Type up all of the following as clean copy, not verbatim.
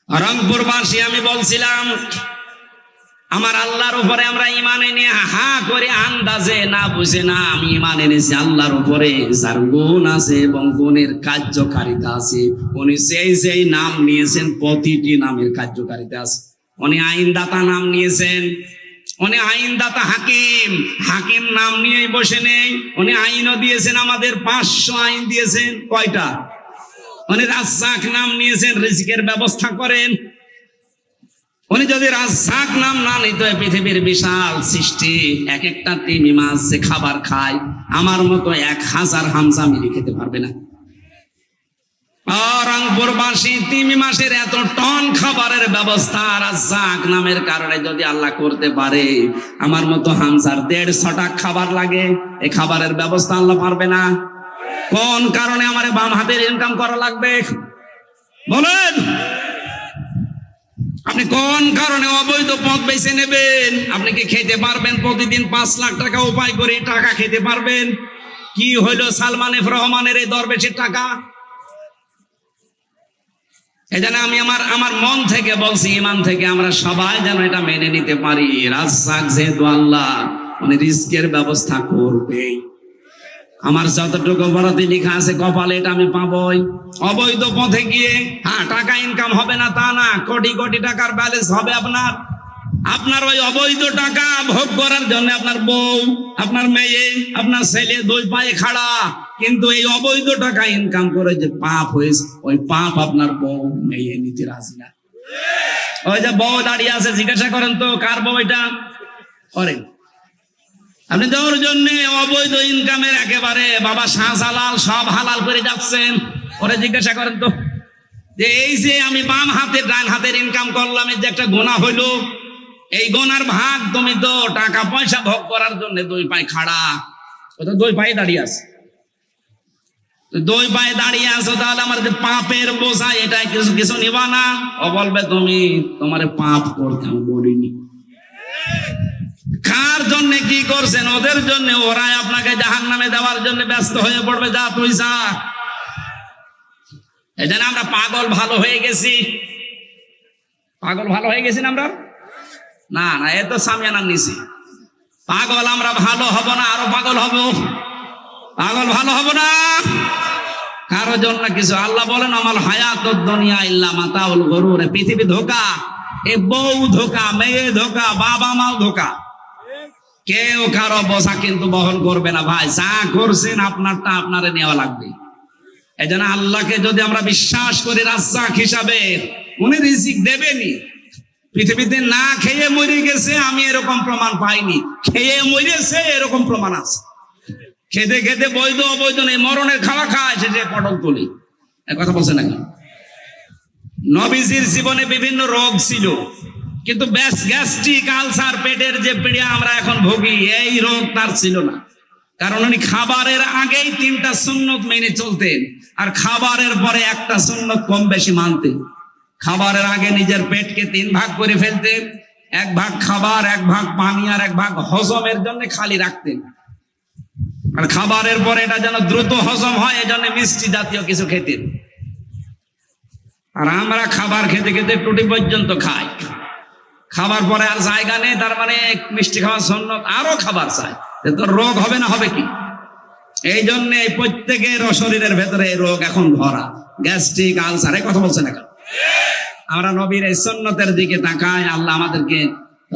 রংপুরবাসী, আমি বলছিলাম আমার আল্লাহর উপরে আমরা ঈমান এনে হা করে আন্দাজে না বুঝে না, আমি ঈমান এনেছি আল্লাহর উপরে যার গুণ আছে এবং গুণের কার্যকারিতা আছে। উনি সেই নাম নিয়েছেন, প্রতিটি নামের কার্যকারিতা আছে। উনি আইনদাতা নাম নিয়েছেন, উনি আইনদাতা হাকিম, হাকিম নাম নিয়ে বসে নেই, উনি আইনও দিয়েছেন, আমাদের 500 আইন দিয়েছেন। কয়টা? উনি রাজ্জাক নাম নিয়েছেন, রিজিকের ব্যবস্থা করেন। উনি যদি রাজ্জাক নাম না নিত, পৃথিবীর বিশাল সৃষ্টি এক একটা তিমি মাছ যে খাবার খায়, আমার মতো 1000 হামজা মিলি খেতে পারবে না। রংপুরবাসী, তিমি মাসের এত টন খাবারের ব্যবস্থা রাজ্জাক নামের কারণে যদি আল্লাহ করতে পারে, আমার মতো হামজার 150টা খাবার লাগে, এই খাবারের ব্যবস্থা আল্লাহ পারবে না? কোন কারণে আমার বাম হাতের ইনকাম করা লাগবে বলেন? আপনি কোন কারণে অবৈধ পথ বেছে নেবেন? আপনি কি খেতে পারবেন? প্রতিদিন 5 লাখ টাকা উপায় করে টাকা খেতে পারবেন? কি হইলো সালমান এফ রহমানের এই দরবেশের টাকা? এজন্য আমি আমার মন থেকে বলছি, ঈমান থেকে আমরা সবাই যেন এটা মেনে নিতে পারি, রাজ্জাক যেহেতু আল্লাহ, উনি রিজকের ব্যবস্থা করবেই। আমার যতটুকু বরাতে লেখা আছে কপালে, এটা আমি পাবই। অবৈধ পথে গিয়ে টাকা ইনকাম হবে না তা না, কোটি কোটি টাকার ব্যালেন্স হবে আপনার ওই অবৈধ টাকা ভোগ করার জন্য আপনার বউ, আপনার মেয়ে, আপনার ছেলে 2 পায়ে খাড়া, কিন্তু এই অবৈধ টাকা ইনকাম করে যে পাপ হয়েছে, ওই পাপ আপনার বউ মেয়ে নিতে রাজি না। ওই যে বউ দাঁড়িয়ে আছে, জিজ্ঞাসা করেন তো কার বউ এটা? করেন আপনি তোর জন্য অবৈধ ইনকামের একেবারে বাবা শাহজালাল সব হালাল করে যাচ্ছেন। ওরে জিজ্ঞাসা করেন তো, যে এই যে আমি বাম হাতের ডান হাতের ইনকাম করলাম, এই যে একটা গোনা হইলো, এই গোনার ভাগ তুমি তো টাকা পয়সা ভোগ করার জন্য 2 পায়ে খাড়া, ও তো 2 পায়ে দাঁড়িয়ে আছে। 2 পায়ে দাঁড়িয়ে আছো, তাহলে আমার যে পাপের বোঝা, এটা কিছু নিবা না? ও বলবে তুমি তোমার পাপ করতে আমি বলিনি। কার জন্য কি করছেন? ওদের জন্য। ওরাই আপনাকে জাহান্নামে দেওয়ার জন্য ব্যস্ত হয়ে পড়বে, যা তুই যা। এই জন্য আমরা পাগল ভালো হয়ে গেছি। পাগল ভালো হয়ে গেছি না আমরা? না না, এ তো সামিয়ানা নিছি। পাগল আমরা ভালো হব না, আরো পাগল হব। পাগল ভালো হব না কারোর জন্য কিছু। আল্লাহ বলেন, আমাল হায়াতুদ দুনিয়া ইল্লা মাতাউল গুরুর। পৃথিবী ধোঁকা, এ বউ ধোঁকা, মেয়ে ধোঁকা, বাবা মাও ধোঁকা। কেউ কারো বোঝা কিন্তু বহন করবে না ভাই। যা করছেন আপনারটা আপনারে নেওয়া লাগবে। এই জন্য আল্লাহকে যদি আমরা বিশ্বাস করি রাজ্জাক হিসাবে, উনি রিজিক দেবেনি। পৃথিবীতে না খেয়ে মরে গেছে আমি এরকম প্রমাণ পাইনি, খেয়ে মরেছে এরকম প্রমাণ আছে। খেতে খেতে বৈধ অবৈধ নেই, মরণের খাওয়া খায়, সেটা পটল তুলি। এক কথা বলছে না কেন? নবীজির জীবনে বিভিন্ন রোগ ছিল, কিন্তু গ্যাস্ট্রিক আলসার, পেটের যে পীড়া আমরা এখন ভুগি, এই রোগ তার ছিল না। কারণ উনি খাবারের আগেই 3টা সুন্নত মেনে চলতেন, আর খাবারের পরে একটা সুন্নত কম বেশি মানতেন। খাবারের আগে নিজের পেটকে 3 ভাগ করে ফেলতেন, 1 ভাগ খাবার, 1 ভাগ পানি, আর 1 ভাগ হজমের জন্য খালি রাখতেন। আর খাবারের পরে এটা যেন দ্রুত হজম হয়, এজন্য মিষ্টি জাতীয় কিছু খেতেন। আর আমরা খাবার খেতে খেতে টুটি পর্যন্ত খাই। খাবার পরে আর জায়গা নেই, তার মানে মিষ্টি খাওয়ার সুন্নত, আরো খাবার চাই, তো রোগ হবে না? হবে কি? এই জন্য প্রত্যেকের শরীরের ভেতরে এই রোগ এখন ভরা, গ্যাস্ট্রিক আলসার। কথা বলছে না কেন? আমরা নবীর এই সুন্নতের দিকে তাকাই, আল্লাহ আমাদেরকে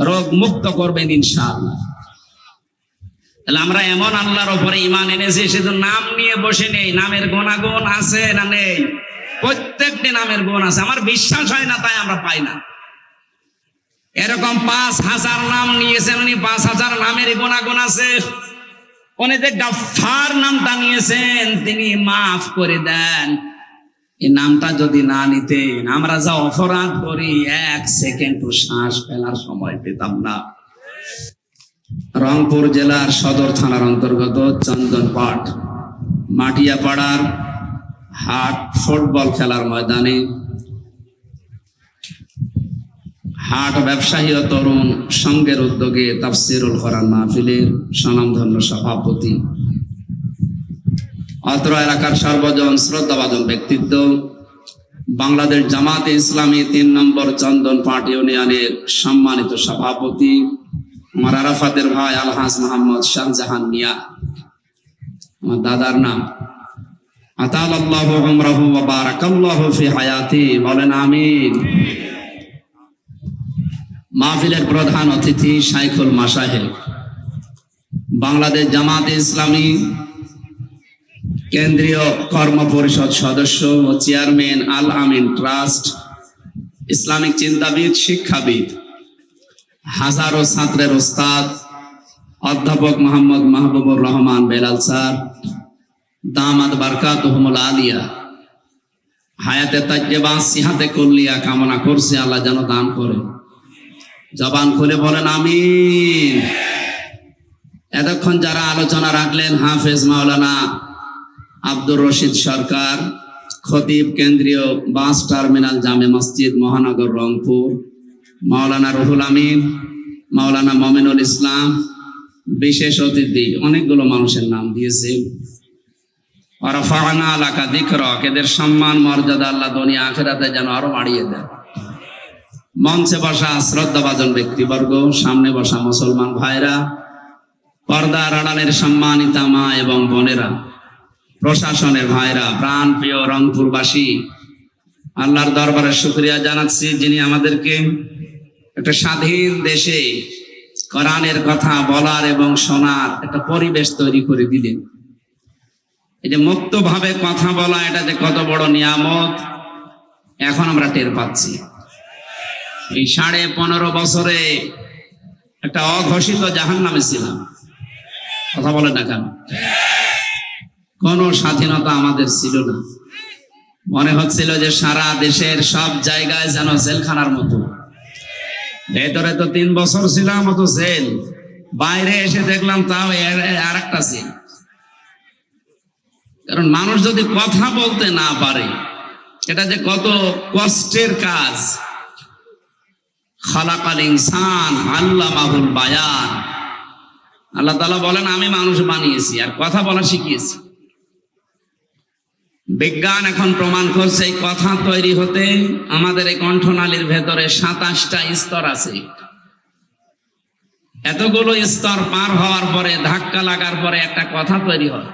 রোগ মুক্ত করবেন ইনশাআল্লাহ। তাহলে আমরা এমন আল্লাহর উপরে ঈমান এনেছি, শুধু নাম নিয়ে বসে নেই। নামের গুণাগুণ আছে না নেই? প্রত্যেকটি নামের গুণ আছে। আমার বিশ্বাস হয় না, তাই আমরা পাই না। এরকম 5000 নাম নিয়েছেন উনি, 5000 নামের গুণাগুণ আছে। উনি যে গাফফার নামটা নিয়েছেন, তিনি মাফ করে দেন। এই নামটা যদি না নিতেন, আমরা যা অপরাধ করি 1 সেকেন্ড শ্বাস ফেলার সময় পেতাম না। রংপুর জেলার সদর থানার অন্তর্গত চন্দনপাট মাটিয়াপাড়ার হাট ফুটবল খেলার ময়দানে হাট ব্যবসায়ী ও তরুণ সংঘের উদ্যোগে তাফসিরুল কোরআন মাহফিলের স্বনামধন্য সভাপতি, অত্র এলাকার সর্বজন শ্রদ্ধাভাজন ব্যক্তিত্ব বাংলাদেশ জামাতে ইসলামী 3 নম্বর চন্দনপাট ইউনিয়নের সম্মানিত সভাপতি আমার আরাফাতের ভাই আলহাজ মোহাম্মদ শাহজাহান মিয়া, আমার দাদার নাম। আতালাল্লাহু উমরাহু ওয়া বারাকাল্লাহু ফি হায়াতি, বলেন আমিন। মাহফিলের প্রধান অতিথি শাইখুল মাশায়েখ, বাংলাদেশ জামাতে ইসলামী কেন্দ্রীয় কর্ম পরিষদ সদস্য ও চেয়ারম্যান আল আমিন ট্রাস্ট, ইসলামিক চিন্তাবিদ, শিক্ষাবিদ, হাজারো ছাত্রের ওস্তাদ অধ্যাপক মোহাম্মদ মাহবুবুর রহমান বেলাল স্যার, দামাত বারকাতুহুমুল আলিয়া, হায়াতে তাজ্জেবা সিহাতে কুল্লিয়া কামনা করছে আল্লাহ যেন দান করে। জবান খুলে বলেন আমিন। এতক্ষণ যারা আলোচনা রাখলেন, হাফেজ মাওলানা আব্দুর রশিদ সরকার, খতিব কেন্দ্রীয় বাস টার্মিনাল জামে মসজিদ মহানগর রংপুর, মাওলানা রুহুল আমিন, মাওলানা মমিনুল ইসলাম, বিশেষ অতিথি, অনেকগুলো মানুষের নাম দিয়েছে। ওয়ারাফা'না লাকা যিকরাক, এদের সম্মান মর্যাদা আল্লাহ দুনিয়া আখিরাতে যেন আরো বাড়িয়ে দেন। মঞ্চে বসা শ্রদ্ধাভাজন ব্যক্তিবর্গ, সামনে বসা মুসলমান ভাইরা, পর্দার আড়ালের সম্মানিতা মা এবং বোনেরা, প্রশাসনের ভাইরা, প্রাণ প্রিয় রংপুরবাসী, আল্লাহর দরবারে শুকরিয়া জানাচ্ছি যিনি আমাদেরকে একটা স্বাধীন দেশে কোরআনের কথা বলার এবং শোনার একটা পরিবেশ তৈরি করে দিলেন। এই যে মুক্তভাবে কথা বলা, এটা যে কত বড় নিয়ামত এখন আমরা টের পাচ্ছি। এই 15.5 বছরে একটা অঘোষিত জাহান্নামে ছিলাম। কথা বলেন না কেন? কোনো স্বাধীনতা আমাদের ছিল না। মনে হচ্ছিল যে সারা দেশের সব জায়গায় যেন জেলখানার মতো। ভেতরে তো 3 বছর ছিলাম, অত জেল, বাইরে এসে দেখলাম তাও আর একটা জেল। কারণ মানুষ যদি কথা বলতে না পারে, এটা যে কত কষ্টের কাজ। খালাকাল ইনসান আল্লামাহুল বায়ান, আল্লাহ তাআলা বলেন আমি মানুষ বানিয়েছি আর কথা বলা শিখিয়েছি। বিজ্ঞান এখন প্রমাণ করছে এই কথা তৈরি হতে আমাদের এই কণ্ঠনালীর ভেতরে 27টা স্তর আছে। এতগুলো স্তর পার হওয়ার পরে, ধাক্কা লাগার পরে একটা কথা তৈরি হয়।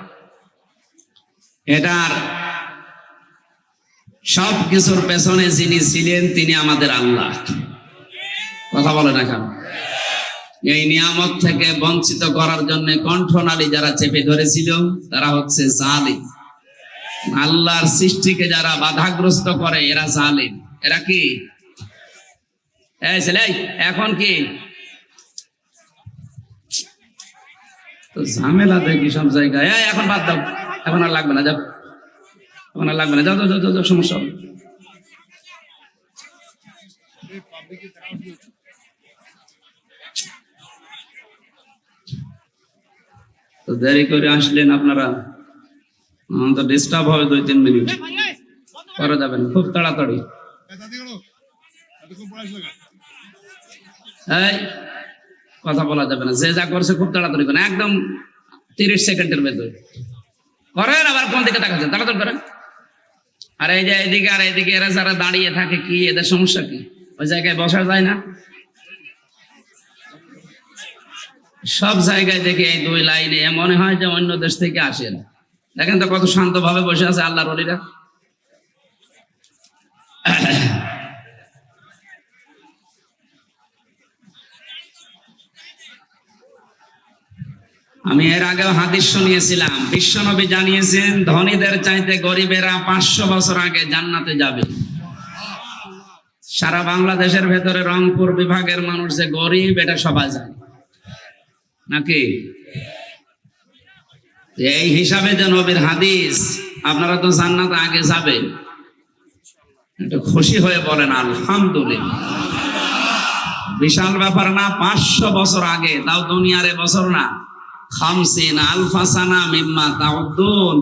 এটার সব কিছুর পেছনে যিনি ছিলেন তিনি আমাদের আল্লাহ। কথা বলে না কেন? এই নিয়ামত থেকে বঞ্চিত করার জন্য কণ্ঠনালী যারা চেপে ধরেছিল তারা হচ্ছে জালিম। আল্লাহর সৃষ্টিকে যারা বাধাগ্রস্ত করে এরা জালিম। এরা কি? এই ছেলে, এখন কি তো ঝামেলা দেখি সব জায়গায়। এখন বাদ দাও, এখন আর লাগবে না, যাও, এখন আর লাগবে না, যাও যাও যাও, সমস্যা হবে। তো দেরি করে আসলেন আপনারা, তো ডিস্টার্ব হবে 2-3 মিনিট, পরে যাবেন খুব তাড়াতাড়ি। এই কথা বলা যাবে না, যে যা করছে খুব তাড়াতাড়ি করেন, একদম 30 সেকেন্ডের ভেতরে করেন। আবার কোন দিকে তাকাচ্ছেন? তাড়াতাড়ি করেন। আর এই যে এইদিকে আর এইদিকে এরা যারা দাঁড়িয়ে থাকে, কি এদের সমস্যা কি? ওই জায়গায় বসা যায় না? সব জায়গায় দেখে এই 2 লাইনে মনে হয় যে অন্য দেশ থেকে আসেন। দেখেন তো কত শান্ত ভাবে বসে আছে আল্লাহর ওলিরা। আমি এর আগেও হাদিস শুনিয়েছিলাম, বিশ্বনবী জানিয়েছেন ধনীদের চাইতে গরিবেরা 500 বছর আগে জান্নাতে যাবে। সারা বাংলাদেশের ভেতরে রংপুর বিভাগের মানুষ যে গরিব এটা সবাই জানে নাকি? এই হিসাবে যে নবীর হাদিস, আপনারা তো জান্নাতে আগে যাবেন, একটু খুশি হয়ে বলেন আলহামদুলিল্লাহ। বিশাল ব্যাপার না? 500 বছর আগে, তাও দুনিয়ার বছর না, 50 আলফা সানা মিম্মা তাউদ্দুন।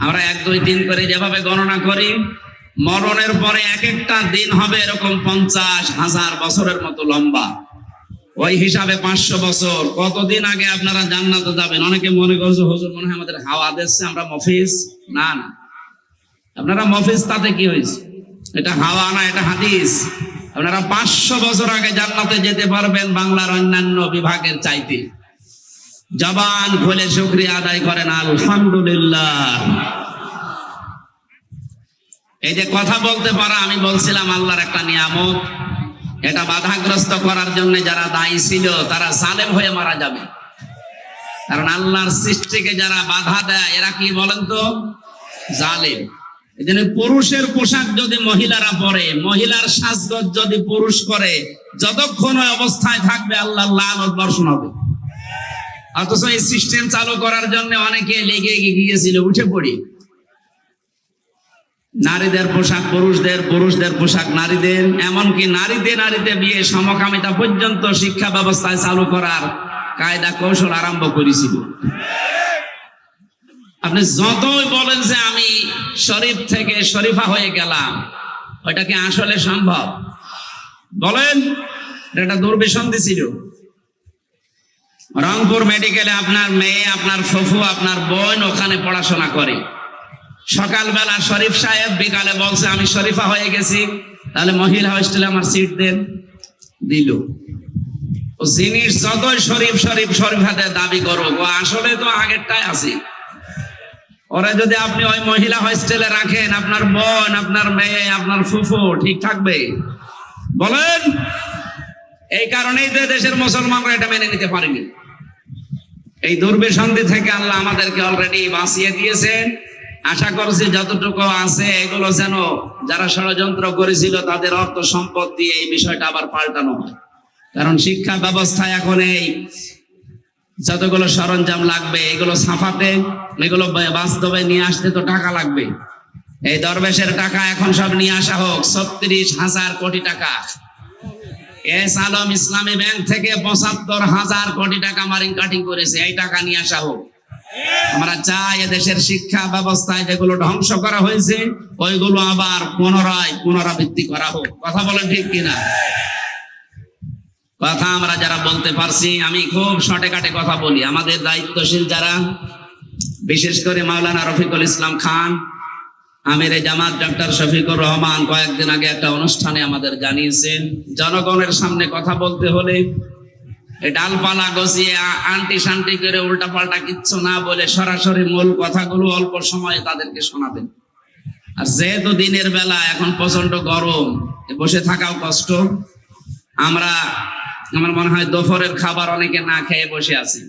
আমরা 1, 2, 3 করে যেভাবে গণনা করি, মরণের পরে এক একটা দিন হবে এরকম 50,000 বছরের মতো লম্বা। ওই হিসাবে 500 বছর, কতদিন আগে আপনারা জান্নাতে যাবেন? অনেকে মনে করছে হুজুর মনে হয় আমাদের হাওয়া দিচ্ছে, আমরা মফিজ। না না, আপনারা মফিজ, তাতে কি হয়েছে? এটা হাওয়া না, এটা হাদিস। আপনারা 500 বছর আগে জান্নাতে যেতে পারবেন বাংলার অন্যান্য বিভাগের চাইতে। জবান খুলে শুকরিয়া আদায় করেন আলহামদুলিল্লাহ। এই যে কথা বলতে পারা, আমি বলছিলাম আল্লাহর একটা নিয়ামত। এটা বাধাগ্রস্ত করার জন্য যারা দায়ী ছিল তারা জালেম হয়ে মারা যাবে। কারণ আল্লাহর সৃষ্টিকে যারা বাধা দেয় এরা কি বলেন তো? জালেম। এই জন্য পুরুষের পোশাক যদি মহিলারা পরে, মহিলার সাজগোজ যদি পুরুষ করে, যতক্ষণ ওই অবস্থায় থাকবে আল্লাহর লানত বর্ষণ হবে। অথচ এই সিস্টেম চালু করার জন্য অনেকে লেগে গিয়েছিল উঠে পড়ি। নারীদের পোশাক পুরুষদের, পুরুষদের পোশাক নারীদের, এমনকি নারীতে বিয়ে সমকামিতা পর্যন্ত শিক্ষা ব্যবস্থায় চালু করার কায়দা কৌশল আরম্ভ করেছিল। আপনি যতই বলেন যে আমি শরীফ থেকে শরীফা হয়ে গেলাম, ওইটা কি আসলে সম্ভব? বলেন। এটা দুর্বিসন্ধি ছিল। রংপুর মেডিকেলে আপনার মেয়ে, আপনার ফুফু, আপনার বোন ওখানে পড়াশোনা করে। সকালবেলা শরীফ সাহেব, বিকালে বলছে আমি শরীফা হয়ে গেছি, তাহলে মহিলা হোস্টেলে আমার সিট দেন। দিল। ও জিনিস যতই শরীফ শরীফ শরীফাতে দাবি করো, ও আসলে তো আগেরটাই আছে। ওরা যদি আপনি ওই মহিলা হোস্টেলে রাখেন, আপনার বোন, আপনার মেয়ে, আপনার ফুফু ঠিক থাকবে? বলেন। এই কারণেই তো দেশের মুসলমানরা এটা মেনে নিতে পারেনি। এই দুর্বিসন্ধি থেকে আল্লাহ আমাদেরকে অলরেডি বাঁচিয়ে দিয়েছেন। আশা করছি যতটুকু আছে এগুলো যেন যারা ষড়যন্ত্র করেছিল তাদের অর্থ সম্পদ দিয়ে এই বিষয়টা আবার পাল্টানো হয়। কারণ শিক্ষা ব্যবস্থায় এখন এই যতগুলো সরঞ্জাম লাগবে এগুলো ছাপাতে, এগুলো বাস্তবে নিয়ে আসতে তো টাকা লাগবে। এই দরবেশের টাকা এখন সব নিয়ে আসা হোক, 36,000 কোটি টাকা। এস আলম ইসলামী ব্যাংক থেকে 75,000 কোটি টাকা মারিং কাটিং করেছে, এই টাকা নিয়ে আসা হোক। আমরা চাই এদেশের শিক্ষা ব্যবস্থায় যেগুলো ধ্বংস করা হয়েছে ওইগুলো আবার পুনরাবৃত্তি করা হোক। কথা বলেন ঠিক কিনা? কথা আমরা যারা বলতে পারছি, আমি খুব শর্টে কাটে কথা বলি। আমাদের দায়িত্বশীল যারা, বিশেষ করে মাওলানা রফিকুল ইসলাম খান, আমিরে জামাত ডক্টর শফিকুর রহমান কয়েকদিন আগে একটা অনুষ্ঠানে আমাদের জানিয়েছেন, জনগণের সামনে কথা বলতে হলে ডালপালা গছিয়ে আন্টি শান্তি করে উল্টা পাল্টা কিচ্ছু না বলে সরাসরি মূল কথাগুলো অল্প সময়ে তাদেরকে শোনাবেন। আর যেহেতু দিনের বেলা এখন প্রচন্ড গরম, বসে থাকাও কষ্ট। আমার মনে হয় দুপুরের খাবার অনেকে না খেয়ে বসে আছি।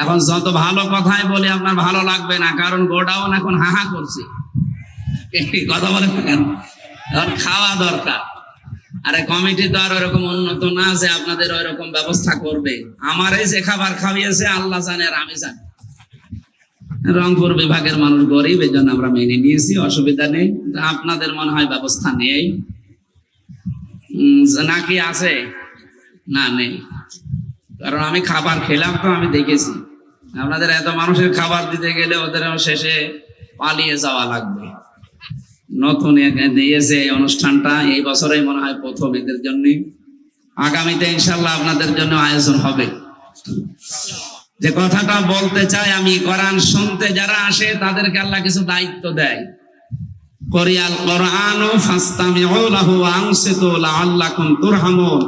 এখন যত ভালো কথাই বলি আপনার ভালো লাগবে না, কারণ গোডাউন এখন হাহা করছে। কথা বলে কেন? এখন খাওয়া দরকার। আরে কমিটি তো আর ওরকম উন্নত না যে আপনাদের ওইরকম ব্যবস্থা করবে। আমার এই যে খাবার খাওয়িয়েছে আল্লাহ জানে আর আমি জানি। রংপুর বিভাগের মানুষ গরিব, এই জন্য আমরা মেনে নিয়েছি, অসুবিধা নেই। আপনাদের মনে হয় ব্যবস্থা নেই নাকি আছে? না, নেই। কারণ আমি খাবার খেলাম তো, আমি দেখেছি। আপনাদের এত মানুষের খাবার দিতে গেলে ওদের শেষে পালিয়ে যাওয়া লাগবে। নতুন দিয়েছে এই অনুষ্ঠানটা, এই বছরেই মনে হয় প্রথম এদের জন্য। আগামীতে ইনশাল্লাহ আপনাদের জন্য আয়োজন হবে। যে কথাটা বলতে চাই আমি, কোরআন শুনতে যারা আসে তাদেরকে আল্লাহ কিছু দায়িত্ব দেয়। কোরিয়াল কোরআনু ফাসতামিউ লাহু ওয়া আনসিতু লাআল্লাকুম তুরহামুন।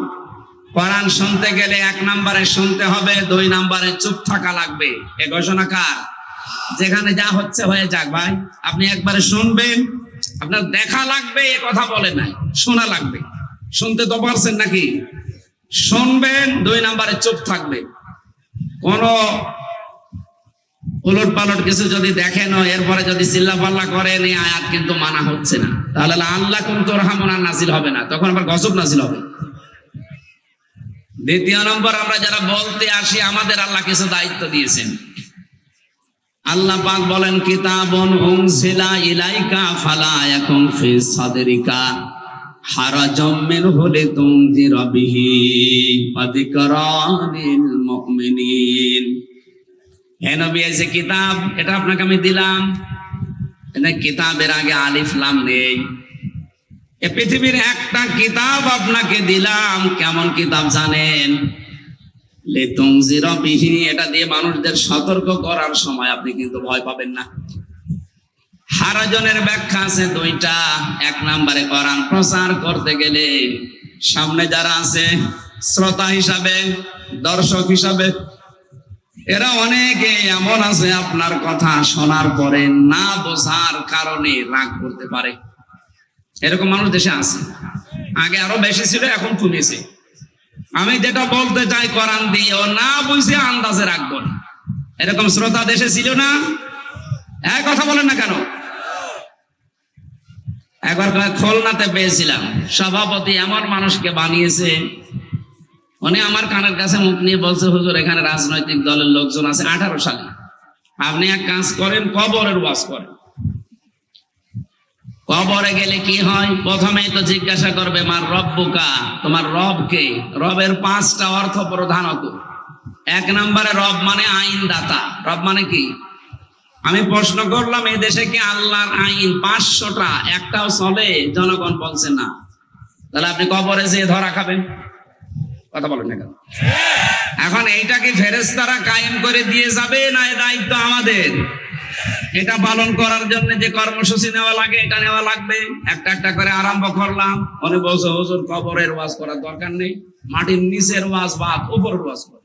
কোরআন শুনতে গেলে 1 নম্বরে শুনতে হবে, 2 নম্বরে চুপ থাকা লাগবে। এ ঘোষণা কার? যেখানে যা হচ্ছে হয়ে যাক ভাই, আপনি একবারে শুনবেন, আপনার দেখা লাগবে এ কথা বলে নাই, শোনা লাগবে। শুনতে তো পারছেন নাকি? শুনবেন, 2 নম্বরে চুপ থাকবে। কোন উলট পালট কিছু যদি দেখেন এরপরে যদি চিল্লাপাল্লা করেন, এই আয়াত কিন্তু মানা হচ্ছে না, তাহলে আল্লাকুম তুরহামুন নাজিল হবে না, তখন আবার গজব নাজিল হবে। 2 নম্বর, আমরা যারা বলতে আসি আমাদের আল্লাহ কিছু দায়িত্ব দিয়েছেন। আল্লাহ পাক বলেন, কিতাবুন উনজিলা ইলাইকা ফালা ইয়াকুম ফি সাদরিকা হারাজাম মিনহু লিতুনজিরা বিহি ওয়া যিকরা লিল মুমিনিন। হে নবী, এই যে কিতাব, এটা আপনাকে আমি দিলাম। এটা কিতাবের আগে আলিফ লাম নেই। এই পৃথিবীর একটা কিতাব আপনাকে দিলাম। কেমন কিতাব জানেন? লিতুনজিরা বিহি, এটা দিয়ে মানুষদের সতর্ক করার সময় আপনি কিন্তু ভয় পাবেন না। হারাজনের ব্যাখ্যা আছে দুইটা। এক নম্বরে কোরআন প্রচার করতে গেলে সামনে যারা আছে শ্রোতা হিসাবে, দর্শক হিসাবে, এরা অনেকে এমন আছে আপনার কথা শোনার পরে না বোঝার কারণে রাগ করতে পারে। এরকম মানুষ দেশে আছে, আগে আরো বেশি ছিল, এখন কমেছে। আমি যেটা বলতে চাই কোরআন দিয়ে ও না বুঝে আন্দাজে রাখবো না, এরকম শ্রোতা দেশে ছিল না? এক কথা বলেন না কেন? একবার খুলনাতে পেয়েছিলাম, সভাপতি এমন মানুষকে বানিয়েছে, উনি আমার কানের কাছে মুখ নিয়ে বলছে, হুজুর এখানে রাজনৈতিক দলের লোকজন আছে 18 সালে, আপনি এক কাজ করেন, কবরের ওয়াজ করেন। কবরে গেলে কি হয়? প্রথমেই তো জিজ্ঞাসা করবে মার রব্বুকা, তোমার রব কে? রবের 5টা অর্থ প্রধানত। এক নম্বরে রব মানে আইনদাতা। রব মানে কি? আমি প্রশ্ন করলাম, এই দেশে কি আল্লাহর আইন 500টা একটাও চলে? জনগণ বলছে না। তাহলে আপনি কবরে যেয়ে ধরা খাবেন? কথা বলেন না কেন? এখন এইটা কি ফেরেশতারা কায়েম করে দিয়ে যাবে, না এই দায়িত্ব আমাদের? এটা পালন করার জন্য যে কর্মসূচি নেওয়া লাগে, এটা নেওয়া লাগবে। একটা একটা করে আরম্ভ করলাম। অনেক বলছে হুজুর কবরের ওয়াজ করার দরকার নেই, মাটির নিচের ওয়াজ বাদ, উপরের ওয়াজ কর।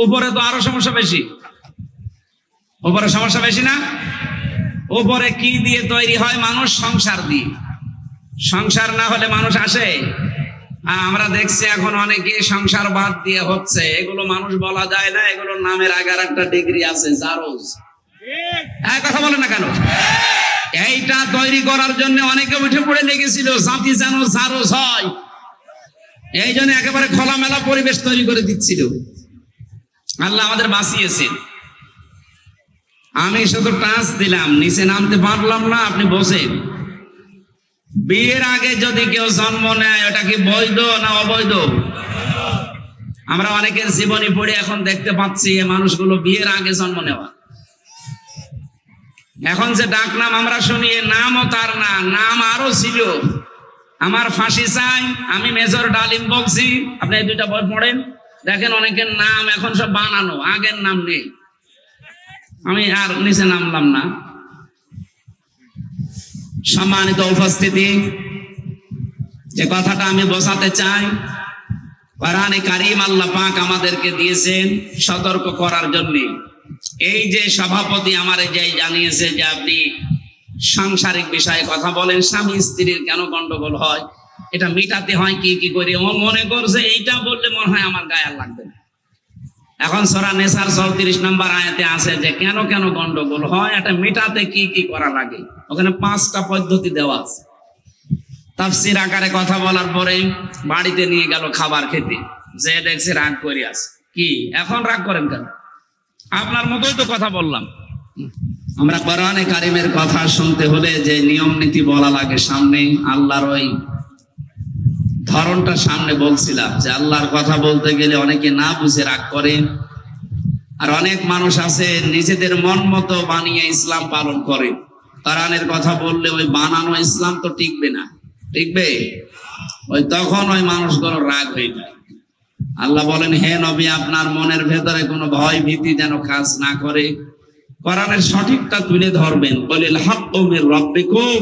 উপরে তো আরো সমস্যা বেশি। উপরে সমস্যা বেশি না? উপরে কি দিয়ে তৈরি হয় মানুষ? সংসার দিয়ে। সংসার না হলে মানুষ আসে? আমরা দেখছি এখন অনেকে সংসার বাদ দিয়ে হচ্ছে। এগুলো মানুষ বলা যায় না, এগুলোর নামের আগে আর একটা ডিগ্রি আছে, জারজ। কথা বলে না কেন? এইটা তৈরি করার জন্য অনেকে উঠে পড়ে লেগেছিল, জাতি যেন জারজ হয়, এই জন্য একেবারে খোলামেলা পরিবেশ তৈরি করে দিচ্ছিল। আল্লাহ আমাদের বাঁচিয়েছেন। আমি শুধু টাচ দিলাম, নিচে নামতে পারলাম না। আপনি বসেন। বিয়ের আগে যদি কেউ জন্ম নেয়, ওটা কি বৈধ না অবৈধ? আমরা অনেকের জীবনী পড়ে এখন দেখতে পাচ্ছি এই মানুষগুলো বিয়ের আগে জন্ম নেওয়া। এখন যে ডাক নাম আমরা শুনি, এ নামও তার না, নাম আরো ছিল। আমার ফাঁসি চাই, আমি মেজর ডালিম বলছি। আপনি এই 2টা বই পড়েন, দেখেন অনেকের নাম এখন সব বানানো, আগের নাম নেই। আমি আর নিচে নামলাম না। সম্মানিত উপস্থিতি, যে কথাটা আমি বোঝাতে চাই, কোরআনে কারীম আল্লাহ পাক আমাদেরকে দিয়েছেন সতর্ক করার জন্য। এই যে সভাপতি আমার যে জানিয়েছে যে আপনি সাংসারিক বিষয়ে কথা বলেন, স্বামী স্ত্রীর কেন গন্ডগোল হয়, এটা মিটাতে হয় কি কি করে। ও মনে করছে এইটা বললে মনে হয় আমার গায়ে আর লাগবে না। এখন সূরা নিসার 34 নম্বর আয়াতে আছে যে কেন কেন গন্ডগোল হয়, এটা মিটাতে কি কি করা লাগে। ওখানে 5টা পদ্ধতি দেওয়া আছে। তাফসীর আকারে কথা বলার পরে বাড়িতে নিয়ে গেল খাবার খেতে, যে দেখছে রাগ করে আছে। কি এখন রাগ করেন কেন? আপনার মতোই তো কথা বললাম। আমরা কোরআনে কারীমের কথা শুনতে হলে যে নিয়ম নীতি বলা লাগে, সামনে আল্লাহর ওই ধরনটা সামনে বলছিলাম যে আল্লাহর কথা বলতে গেলে অনেকে না বুঝে রাগ করে। আর অনেক মানুষ আছে নিজেদের মন মতো বানিয়ে ইসলাম পালন করে। কোরআনের কথা বললে ওই বানানো ইসলাম তো টিকবে না। টিকবে? ওই তখন ওই মানুষগুলো রাগ হয়ে যায়। আল্লাহ বলেন, হে নবী, আপনার মনের ভেতরে কোনো ভয় ভীতি যেন কাজ না করে, কোরআনের সঠিকটা তুলে ধরবেন। বলিল হাক্কু মির রাব্বিকুম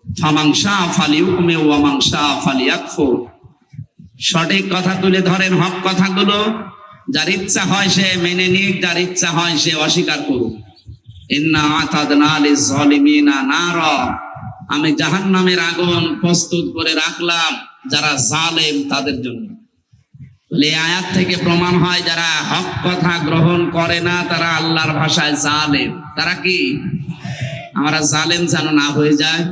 ফামান শাআ ফালিউমিন ওয়া মান শাআ ফালিয়াকফুর। সঠিক কথা তুলে ধরেন, হক কথাগুলো। যার ইচ্ছা হয় সে মেনে নিক, যার ইচ্ছা হয় সে অস্বীকার করুক। ইন্না আতাদনা লিয-যালিমিনা নারা, আমি জাহান্নামের আগুন প্রস্তুত করে রাখলাম যারা জালেম তাদের জন্য। এই আয়াত থেকে প্রমাণ হয় যারা হক কথা গ্রহণ করে না তারা আল্লাহর ভাষায় জালেম। তারা কি? আমরা জালেম যেন না হয়ে যায়।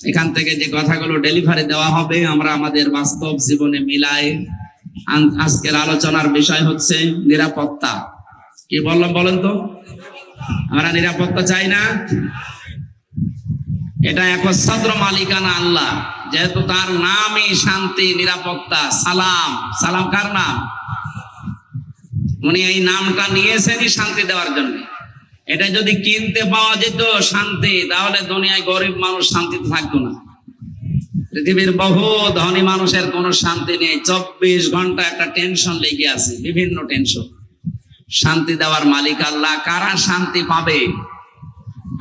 এখান থেকে যে কথাগুলো ডেলিভারি দেওয়া হবে আমরা আমাদের বাস্তব জীবনে মিলাই। আজকের আলোচনার বিষয় হচ্ছে নিরাপত্তা। কি বললাম বলেন তো? আমরা নিরাপত্তা চাই না? এটা একচ্ছত্র মালিকানা আল্লাহ, যেহেতু তার নামই শান্তি, নিরাপত্তা। সালাম, সালাম কার নাম? উনি এই নামটা নিয়েছেনই শান্তি দেওয়ার জন্য। এটা যদি কিনতে পাওয়া যেত শান্তি, তাহলে দুনিয়ায় গরিব মানুষ শান্তিতে থাকতো না। পৃথিবীর বহু ধনী মানুষের কোনো শান্তি নেই, 24 ঘন্টা একটা টেনশন লেগে আছে, বিভিন্ন টেনশন। শান্তি দেওয়ার মালিক আল্লাহ। কারা শান্তি পাবে?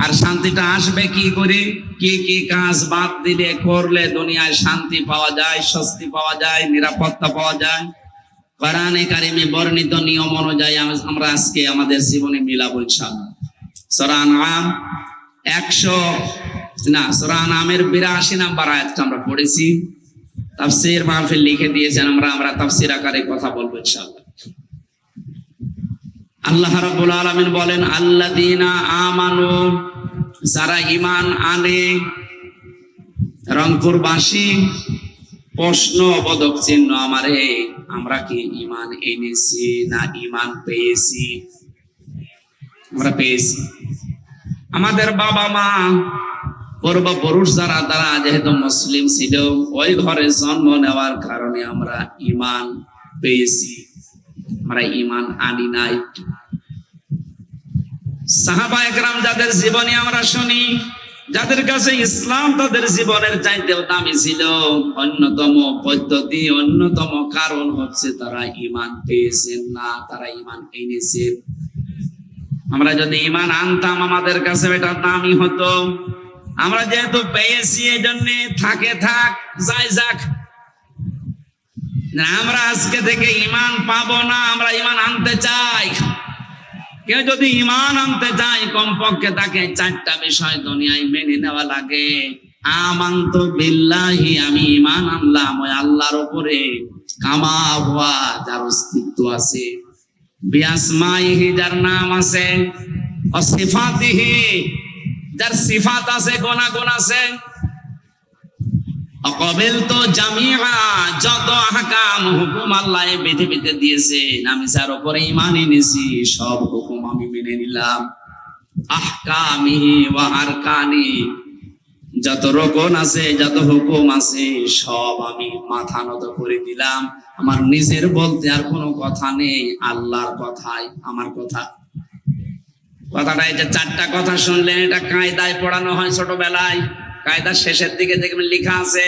আর শান্তিটা আসবে কি করে? কি কি কাজ বাদ দিলে করলে দুনিয়ায় শান্তি পাওয়া যায়, স্বস্তি পাওয়া যায়, নিরাপত্তা পাওয়া যায়? কোরআনে কারিমে বর্ণিত নিয়ম অনুযায়ী আমরা আজকে আমাদের জীবনে মিলাবো ইনশাআল্লাহ। সূরা আনআম 82 নাম্বার আয়াতটা আমরা পড়েছি। তাফসীর মাহফিল লিখে দিয়েছেন, আমরা তাফসীর আকারে কথা বলবো ইনশাআল্লাহ। আল্লাহ রাব্বুল আলামিন বলেন, আল্লাযীনা আমানু, যারা ঈমান আনে। রংপুরবাসী প্রশ্ন বোধক চিহ্ন আমারে, আমরা কি ঈমান এনেছি না ঈমান পেয়েছি? আমরা পেয়েছি। আমাদের বাবা মা পূর্বপুরুষ যারা, তারা যেহেতু মুসলিম ছিল, ওই ঘরে জন্ম নেওয়ার কারণে আমরা ঈমান পেয়েছি, আমরা ঈমান আনি নাই। সাহাবায়ে কেরাম যাদের জীবনী আমরা শুনি, যাদের কাছে ইসলাম তাদের জীবনের চাইতেও দামি ছিল, অন্যতম পদ্ধতি, অন্যতম কারণ হচ্ছে তারা ঈমান পেয়েছেন না, তারা ঈমান এনেছেন। আমরা যদি ঈমান আনতাম আমাদের কাছে এটা দামি হতো। আমরা যেহেতু পেয়েছি এই জন্য থাকে থাক, যাই যাক। আমরা আজকে থেকে ঈমান পাবো না, আমরা ঈমান আনতে চাই। কেউ যদি ঈমান আনতে চায়, কমপক্ষে তাকে 4টা বিষয় দুনিয়ায় মেনে নেওয়া লাগে। আমানতু বিল্লাহি, আমি ঈমান আনলাম ওই আল্লাহর উপরে, কামা হুয়া, যার অস্তিত্ব আছে, বিআসমাইহি, যার নাম আছে, অসিফাতিহি, যার সিফাত আছে, গুণাগুণ আছে, অকবিলতু জামিআ, যত আহকাম হুকুম আল্লাহ এই পৃথিবীতে দিয়েছেন, আমি যার উপরে ঈমান এনেছি সব হুকুম আমি মেনে নিলাম। আহকামিহি ওয়া আরকানি, যত রকম আছে, যত হুকুম আছে, সব আমি মাথা নত করে দিলাম। আমার নিজের বলতে আর কোনো কথা নেই, আল্লাহর কথাই আমার কথা। কথাটা এই যে 4টা কথা শুনলেন, এটা কায়দায় পড়ানো হয় ছোটবেলায়। কায়দার শেষের দিকে দেখবেন লেখা আছে।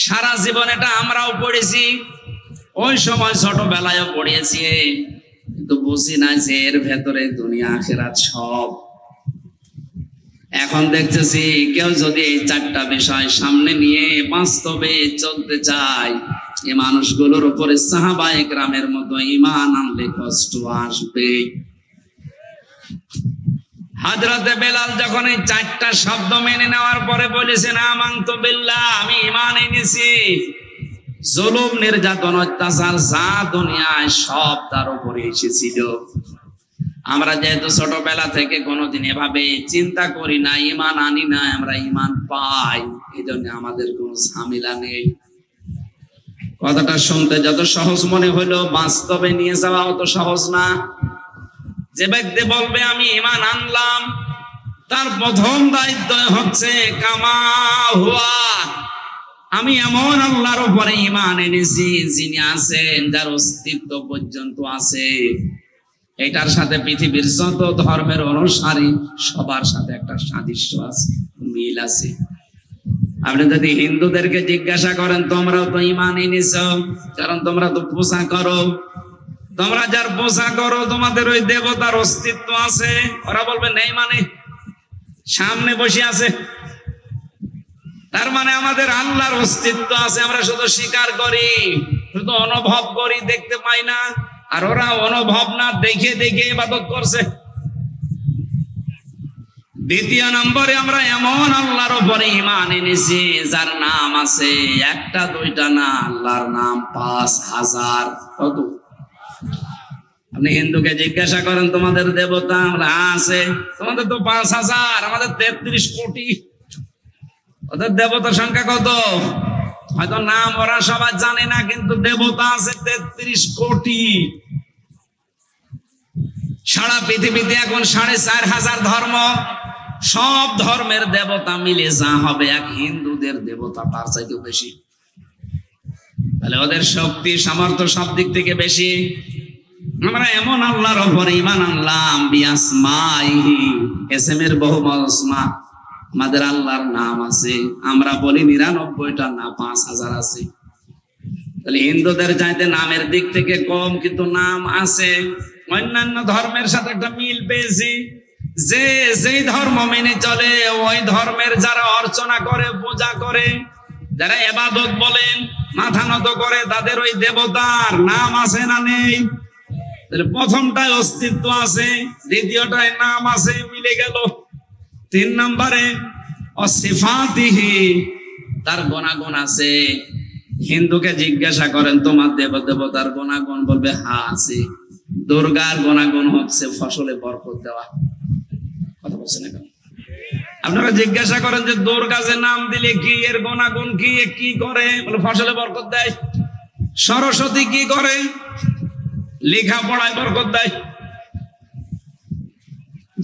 সারা জীবন এটা আমরাও পড়েছি, ওই সময় ছোটবেলায়ও পড়িয়েছি, কিন্তু বুঝি না যে এর ভেতরে দুনিয়া আখিরাত সব। এখন দেখতেছি কেউ যদি এই 4টা বিষয় সামনে নিয়ে বাস্তবে চলতে চায়, এই মানুষগুলোর উপরে সাহাবায়ে কেরামের মতো ঈমান আনলে কষ্ট আসবে। হযরতে বেলাল যখন এই 4টা শব্দ মেনে নেওয়ার পরে বলেছেন, আমানতু বিল্লাহ, আমি ঈমান এনেছি, জুলুম, নির্যাতন, অত্যাচার যা দুনিয়ায় সব তার উপরে এসেছিল। আমরা যেহেতু ছোটবেলা থেকে কোনোদিন এভাবে চিন্তা করি না, ঈমান আনি না, আমরা ঈমান পাই, এই জন্য আমাদের কোনো ঝামেলা নেই। কথাটা শুনতে যত সহজ মনে হলো, বাস্তবে নিয়ে যাওয়া অত সহজ না। যে ব্যক্তি বলবে আমি ঈমান আনলাম, তার প্রথম দায়িত্ব হচ্ছে কামা হুয়া, আমি এমন আল্লাহর উপরে ঈমান এনেছি যিনি আছেন, যার অস্তিত্ব পর্যন্ত আছে। এটার সাথে পৃথিবীর যত ধর্মের অনুসারী সবার সাথে একটা সাদৃশ্য আছে, মিল আছে। আপনি যদি হিন্দুদেরকে জিজ্ঞাসা করেন, তোমরাও তো ঈমান এনেছো, কারণ তোমরা তো পূজা করো, তোমরা যার পূজা করো তোমাদের ওই দেবতার অস্তিত্ব আছে, ওরা বলবে নেই, মানে সামনে বসে আছে, তার মানে আমাদের আল্লাহর অস্তিত্ব আছে। আমরা শুধু স্বীকার করি, শুধু অনুভব করি, দেখতে পাই না। আর ওরা অনুভব না দেখে দেখে ইবাদত করছে। দ্বিতীয় নম্বরে আমরা এমন আল্লাহর উপরে ঈমান এনেছি যার নাম আছে, 1টা 2টা না, আল্লাহর নাম 5000। কত? আপনি হিন্দুকে জিজ্ঞাসা করেন তোমাদের দেবতা আমরা আছে, তোমাদের তো 5000, আমাদের 33 কোটি। ওদের দেবতার সংখ্যা কত? হয়তো নাম ওরা সবাই জানে না, কিন্তু দেবতা আছে 33 কোটি। সারা পৃথিবীতে এখন 4500 ধর্ম, সব ধর্মের দেবতা মিলে যা হবে, এক হিন্দুদের দেবতা তার চাইতেও বেশি। তাহলে ওদের শক্তি সামর্থ্য সব দিক থেকে বেশি। আমরা এমন আল্লাহর উপরে ঈমান আনলাম, বিআসমাইহি, এসএমের বহুবচন আসমা, আমাদের আল্লাহর নাম আছে। আমরা বলি 99টা না, 5000 আছে। তাহলে হিন্দুদের চাইতে নামের দিক থেকে কম, কিন্তু নাম আছে। অন্যান্য ধর্মের সাথে একটা মিল পেয়েছি। যে যেই ধর্ম মেনে চলে ওই ধর্মের যারা অর্চনা করে, পূজা করে, যারা ইবাদত বলেন, মাথা নত করে, তাদের ওই দেবতার নাম আছে না নেই? তাহলে প্রথমটায় অস্তিত্ব আছে, দ্বিতীয়টায় নাম আছে, মিলে গেল। 3 নম্বরে অসিফাতিহি, তার গুণাগুণ আছে। হিন্দুকে জিজ্ঞাসা করেন তোমার দেবতার গুণাগুণ, বলবে হ্যাঁ আছে। দুর্গার গুণাগুণ হচ্ছে ফসলে বরকত দেওয়া। কথা বলছেন এখন? আপনারা জিজ্ঞাসা করেন যে দুর্গা যে নাম দিলে কি, এর গুণাগুণ কি, কি করে? বলে ফসলে বরকত দেয়। সরস্বতী কি করে? লেখাপড়ায় বরকত দেয়।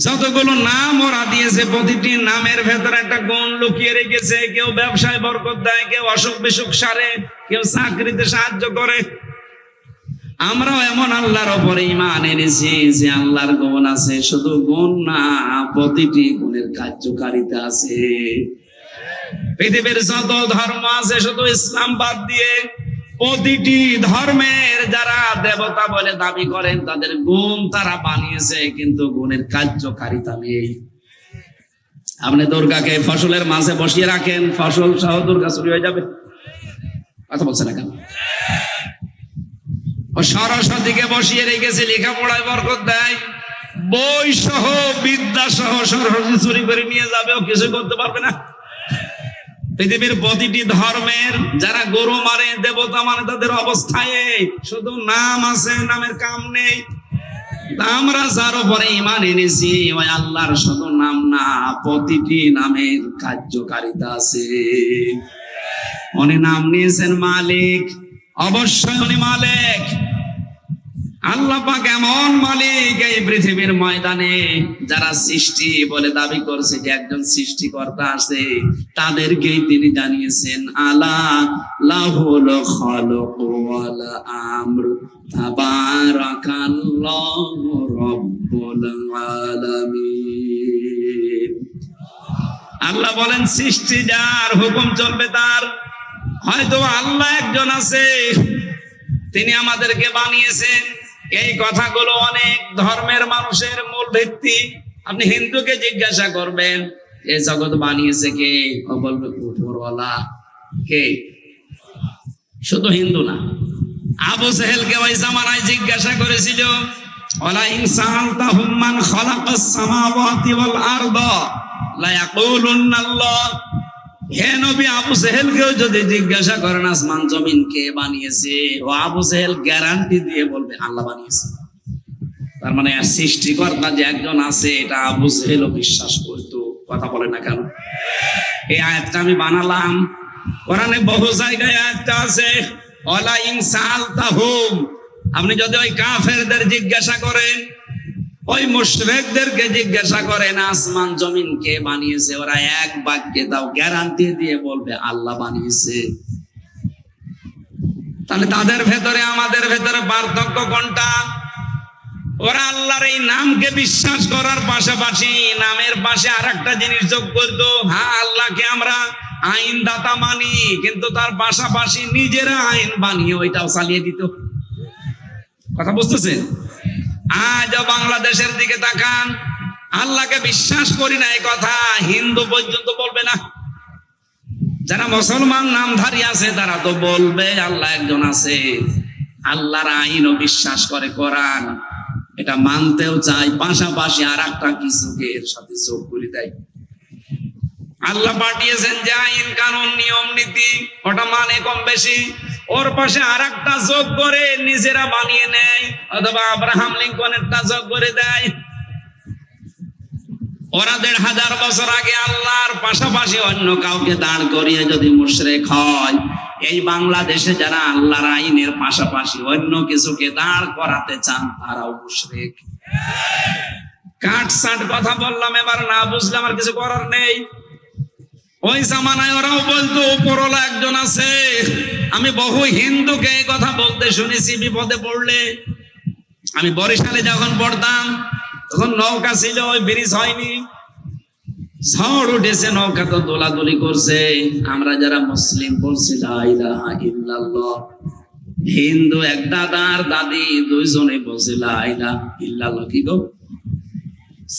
যতগুলো নাম ওরা দিয়েছে, প্রতিটি নামের ভেতরে একটা গুণ লুকিয়ে রেখেছে। কেউ ব্যবসায় বরকত দেয়, কেউ অসুখ বিসুখ সারে, কেউ চাকরিতে সাহায্য করে। আমরাও এমন আল্লাহর উপরে ঈমান এনেছি যে আল্লাহর গুণ আছে, শুধু গুণ না, প্রতিটি গুণের কার্যকারিতা আছে। পৃথিবীর যত ধর্ম আছে, শুধু ইসলাম বাদ দিয়ে প্রতিটি ধর্মের যারা দেবতা বলে দাবি করেন, তাদের গুণ তারা বানিয়েছে, কিন্তু গুণের কার্যকারিতা নেই। আপনি দুর্গাকে ফসলের মাঝে বসিয়ে রাখেন, ফসল সহ দুর্গা চুরি হয়ে যাবে। কথা বলছেন না কেন? ও সরস্বতীকে বসিয়ে রেখেছে, লেখাপড়ায় বরকত দেয়। বই সহ, বিদ্যা সহ সরস্বতী চুরি করে নিয়ে যাবে, ও কিছু করতে পারবে না। পৃথিবীর প্রতিটি ধর্মের যারা গরু মারে, দেবতা মানে, তাদের অবস্থায় শুধু নাম আছে, নামের কাম নেই। আমরা যার উপরে ঈমান এনেছি ওই আল্লাহর শুধু নাম না, প্রতিটি নামের কার্যকারিতা আছে। উনি নাম নিয়েছেন মালিক, অবশ্যই উনি মালিক। আল্লাহ পাক এমন মালিক, এই পৃথিবীর ময়দানে যারা সৃষ্টি বলে দাবি করছে যে একজন সৃষ্টিকর্তা আছে, তাদেরকেই তিনি জানিয়েছেন আলা লাহুল খালকু ওয়াল আমর তাবারাকাল্লাহু রাব্বুল আলামিন। আল্লাহ বলেন সৃষ্টি যার, হুকুম চলবে তার। হয়তো আল্লাহ একজন আছে, তিনি আমাদেরকে বানিয়েছেন। এই কথাগুলো অনেক ধর্মের মানুষের মূল ভিত্তি। আপনি হিন্দুকে জিজ্ঞাসা করবেন এই জগৎ বানিয়েছে কে, ও বলবে উপরওয়ালা। কে? শুধু হিন্দু না, আবু জেহেলকে ওই জামানায় জিজ্ঞাসা করেছিল ওয়ালা ইন সাআলতাহুম মান খালাকাস সামাওয়াতি ওয়াল আরদা লা ইয়াকুলুন্না আল্লাহ। হে নবী, আবু জেহেলকেও যদি জিজ্ঞাসা করেন আসমান জমিন কে বানিয়েছে, ও আবু জেহেল গ্যারান্টি দিয়ে বলবে আল্লাহ বানিয়েছে। তার মানে সৃষ্টিকর্তা যে একজন আছে, এটা আবু জেহেলও বিশ্বাস করতো। কথা বলে না কেন? এই আয়াতটা আমি বানালাম, কোরআনে বহু জায়গায় আয়াতটা আছে ওয়ালা ইন সাআলতাহুম। আপনি যদি ওই কাফেরদের জিজ্ঞাসা করেন, ওই মুশরিকদেরকে জিজ্ঞাসা করেন আসমান জমিন কে বানিয়েছে, ওরা এক বাক্যে তাও গ্যারান্টি দিয়ে বলবে আল্লাহ বানিয়েছে। তাহলে তাদের ভেতরে আমাদের ভেতরে পার্থক্য কোনটা? ওরা আল্লাহর এই নামকে বিশ্বাস করার পাশাপাশি নামের পাশে আর একটা জিনিস যোগ করতো। হ্যাঁ, আল্লাহকে আমরা আইন দাতা মানি, কিন্তু তার পাশাপাশি নিজেরা আইন বানিয়ে ওইটাও চালিয়ে দিত। কথা বুঝতেছেন? আজ বাংলাদেশের দিকে তাকান, আল্লাহকে বিশ্বাস করি না এই কথা হিন্দু পর্যন্ত বলবে না। যারা মুসলমান নামধারী আছে তারা তো বলবে আল্লাহ একজন আছে। আল্লাহর আইনও বিশ্বাস করে, কোরআন এটা মানতেও চাই, পাশাপাশি আর একটা কিছুকে এর সাথে যোগ করে দেয়। আল্লাহ পাঠিয়েছেন যে আইন কানুন নিয়ম নীতি, ওটা মানে কম বেশি, ওর পাশে আর একটা যোগ করে নিজেরা বানিয়ে নেয়, অথবা আব্রাহাম লিঙ্কনেরটা যোগ করে দেয়। ওরা ১৫০০ বছর আগে আল্লাহর পাশাপাশি অন্য কাউকে দাঁড় করিয়ে যদি মুশরিক হয়, এই বাংলাদেশে যারা আল্লাহর আইনের পাশাপাশি অন্য কিছুকে দাঁড় করাতে চান, তারাও মুশরিক। কাটসাট কথা বললাম, এবার না বুঝলে আমার কিছু করার নেই। ওই জামানায় ওরাও বলতো উপরওয়ালা একজন আছে। আমি বহু হিন্দুকে এই কথা বলতে শুনেছি বিপদে পড়লে। আমি বরিশালে যখন পড়তাম তখন নৌকা ছিল, ওই ব্রিজ হয়নি, ঝড় উঠেছে, নৌকা তো দোলাদুলি করছে। আমরা যারা মুসলিম বলছি লা ইলাহা ইল্লাল্লাহ। হিন্দু এক দাদা আর দাদি দুইজনে বলছে লা ইলাহা ইল্লাল্লাহ। কি গো,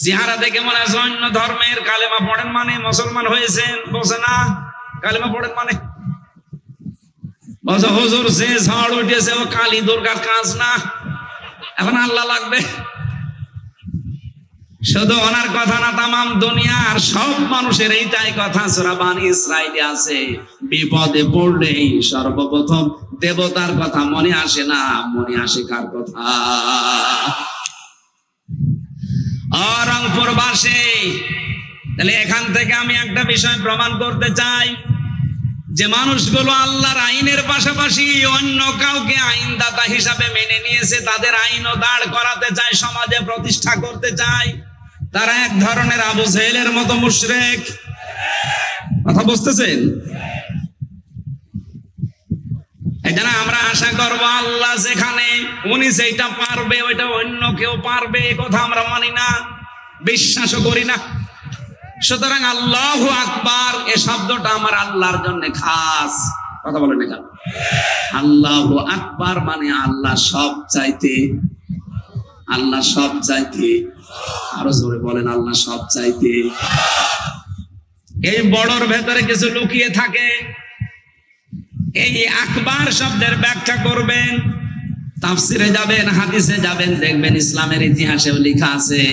চেহারা দেখে মনে হয় অন্য ধর্মের। কালেমা পড়েন মানে মুসলমান হয়েছেন, বলছে না কালেমা পড়েন মানে, বলছে হুজুর সে ঝড় উঠেছে ও কালী দুর্গার কাজ না, এখন আল্লাহ লাগবে। শুধু ওনার কথা না, তামাম দুনিয়ার সব মানুষের এইটাই কথা। সূরা বানী ইসরাইলে আছে, বিপদে পড়লেই সর্বপ্রথম দেবতার কথা মনে আসে না, মনে আসে কার কথা? রংপুর বাসে। তাহলে এখান থেকে আমি একটা বিষয় প্রমাণ করতে চাই, যে মানুষগুলো আল্লাহর আইনের পাশাপাশি অন্য কাউকে আইনদাতা হিসাবে মেনে নিয়েছে, তাদের আইনও দাঁড় করাতে চায়, সমাজে প্রতিষ্ঠা করতে চায়, তারা এক ধরনের আবু জেহেলের মতো মুশরিক। কথা বুঝতেছেন? এই জন্য আমরা আশা করব আল্লাহ যেখানে উনি যেটা পারবে ওইটা অন্য কেউ পারবে, কথা আমরা মানি না, বিশ্বাসও করি না। সুতরাং আল্লাহু আকবার এ শব্দটা আমার আল্লাহর জন্য খাস। কথা বলেন না কেন? আল্লাহু আকবার মানে আল্লাহ সব চাইতে, আল্লাহ সব চাইতে, আরো জোরে বলেন আল্লাহ সব চাইতে। এই বড়র ভেতরে কিছু লুকিয়ে থাকে। এই আকবার শব্দের ব্যাখ্যা করবেন, তাফসিরে যাবেন, হাদিসে যাবেন, দেখবেন ইসলামের ইতিহাসেও লেখা আছে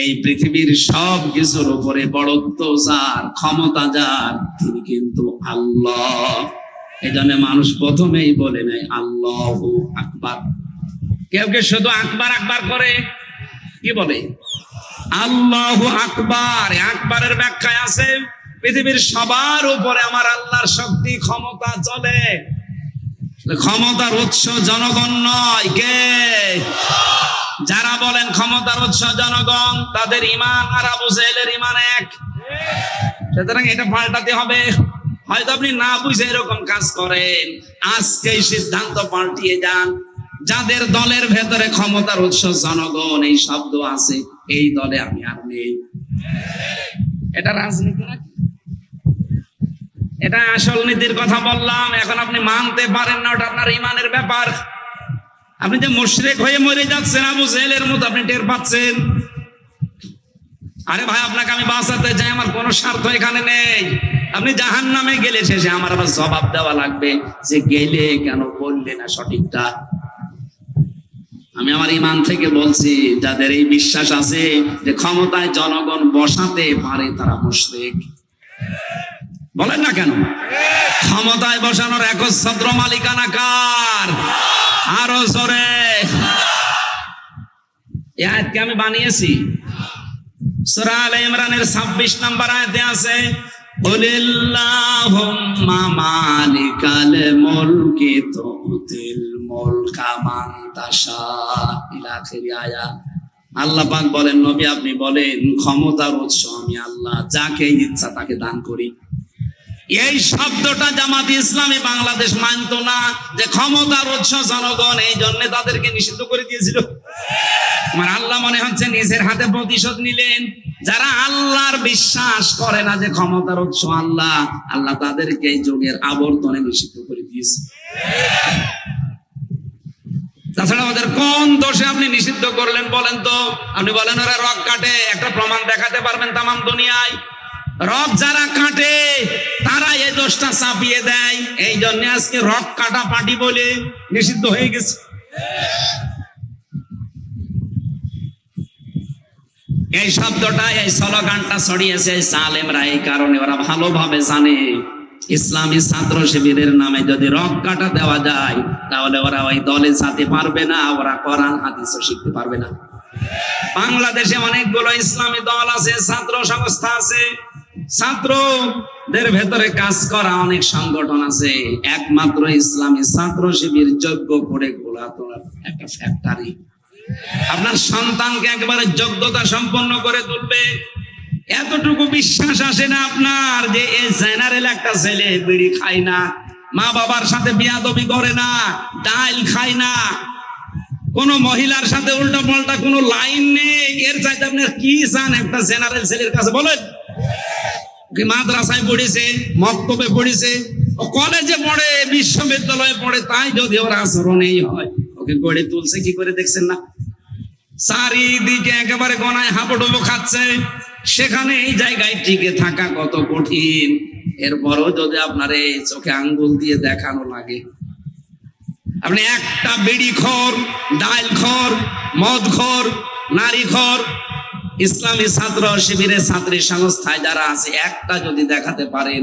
এই পৃথিবীর সব কিছুর উপরে বড়ত্ব যার, ক্ষমতা যার, তিনি কিন্তু আল্লাহ। এই জন্য মানুষ প্রথমেই বলে নেয় আল্লাহু আকবার। কেউ কেউ শুধু আকবার আকবার করে, কি বলে? আল্লাহু আকবার। আকবারের ব্যাখ্যায় আছে পৃথিবীর সবার উপরে আমার আল্লাহর শক্তি, ক্ষমতা চলে। ক্ষমতার উৎস জনগণ নয়, কে? যারা বলেন ক্ষমতার উৎস জনগণ, তাদের ঈমান আর আবু জেহেলের ঈমান এক। সুতরাং এটা পাল্টাতে হবে। হয়তো আপনি না বুঝে এরকম কাজ করেন, আজকেই সিদ্ধান্ত পাল্টিয়ে যান। যাদের দলের ভেতরে ক্ষমতার উৎস জনগণ এই শব্দ আছে, এই দলে আমি আর নেই। এটা রাজনীতি না, এটা আসল নীতির কথা বললাম। এখন আপনি মানতে পারেন না, ওটা আপনার ঈমানের ব্যাপার। আপনি যে মুশরিক হয়ে মরে যাচ্ছেন আবু জেহেলের মতো, আপনি টের পাচ্ছেন। আরে ভাই, আপনাকে আমি বাঁচাতে চাই, আমার কোনো স্বার্থ এখানে নেই। আপনি জাহান্নামে গেলে শেষে আমার আবার জবাব দেওয়া লাগবে যে গেলে কেন বললে না সঠিকটা। আমি আমার ঈমান থেকে বলছি, যাদের এই বিশ্বাস আছে যে ক্ষমতায় জনগণ বসাতে পারে, তারা মুশরিক। বলেন না কেন? ক্ষমতায় বসানোর একচ্ছত্র মালিকানা কার? আরো জোরে। এই আয়াতকে আমি বানিয়েছি। সূরা আলে ইমরানের 26 নম্বর আয়াতে আছে, কুলিল্লাহুম্মা মালিকাল মুলকি তুতিল মুলকা মান তাশা, ইলা আখিরি আয়াত। আল্লাহ পাক বলেন, নবী আপনি বলেন ক্ষমতার উৎস আমি আল্লাহ, যাকে ইচ্ছা তাকে দান করি। এই শব্দটা জামাত ইসলামী বাংলাদেশ মানত না, যে ক্ষমতার উৎস জনগণ, এই জন্য তাদেরকে নিষিদ্ধ করে দিয়েছিল। আমার আল্লাহ মনে হচ্ছে নিজের হাতে প্রতিশোধ নিলেন। যারা আল্লাহর বিশ্বাস করে না যে ক্ষমতার উৎস আল্লাহ, আল্লাহ তাদেরকে এই যুগের আবর্তনে নিষিদ্ধ করে দিয়েছে। তাছাড়া ওদের কোন দোষে আপনি নিষিদ্ধ করলেন বলেন তো? আপনি বলেন ওরা রক কাটে, একটা প্রমাণ দেখাতে পারবেন তামাম দুনিয়ায়? রক যারা কাটে তারা এই দোষটা চাপিয়ে দেয়, এই জন্য আজকে রক কাটা পার্টি বলে নিষিদ্ধ হয়ে গেছে। এই শব্দটা, এই স্লোগানটা ছড়িয়েছে সালেমরা, এই কারণে ওরা ভালোভাবে জানে ইসলামী ছাত্র শিবিরের নামে যদি রক কাটা দেওয়া যায়, তাহলে ওরা ওই দলে যেতে পারবে না, ওরা কোরআন হাদিসও শিখতে পারবে না। বাংলাদেশে অনেকগুলো ইসলামী দল আছে, ছাত্র সংস্থা আছে, ছাত্রদের ভেতরে কাজ করা অনেক সংগঠন আছে। একমাত্র ইসলামী ছাত্র শিবির যোগ্য করে গড়া তোলার একটা ফ্যাক্টরি। আপনার সন্তানকে একেবারে যোগ্যতা সম্পন্ন করে তুলবে, এতটুকু বিশ্বাস আসে না আপনার যে এই জেনারেল একটা ছেলে বিড়ি খায় না, মা বাবার সাথে বিয়াদবি করে না, ডাল খায় না, কোন মহিলার সাথে উল্টা পাল্টা কোন লাইন নেই, এর চাইতে আপনি কি চান একটা জেনারেল ছেলের কাছে? বলেন। মাদ্রাসায় পড়েছে, মক্তবে পড়েছে, কলেজে পড়ে, বিশ্ববিদ্যালয়ে পড়ে, তাই যদি ওর আচরণ এই হয়, ওকে গড়ে তুলছে কি করে দেখছেন না? চারিদিকে একেবারে গনায় হাবুডুবু খাচ্ছে, সেখানে এই জায়গায় টিকে থাকা কত কঠিন। এরপরও যদি আপনার এই চোখে আঙ্গুল দিয়ে দেখানো লাগে, আপনি একটা বিড়িখোর, ডাইলখোর, মদখোর, নারীখোর, ইসলামী ছাত্র শিবিরের ছাত্রী সংস্থায় যারা আছে, একটা যদি দেখাতে পারেন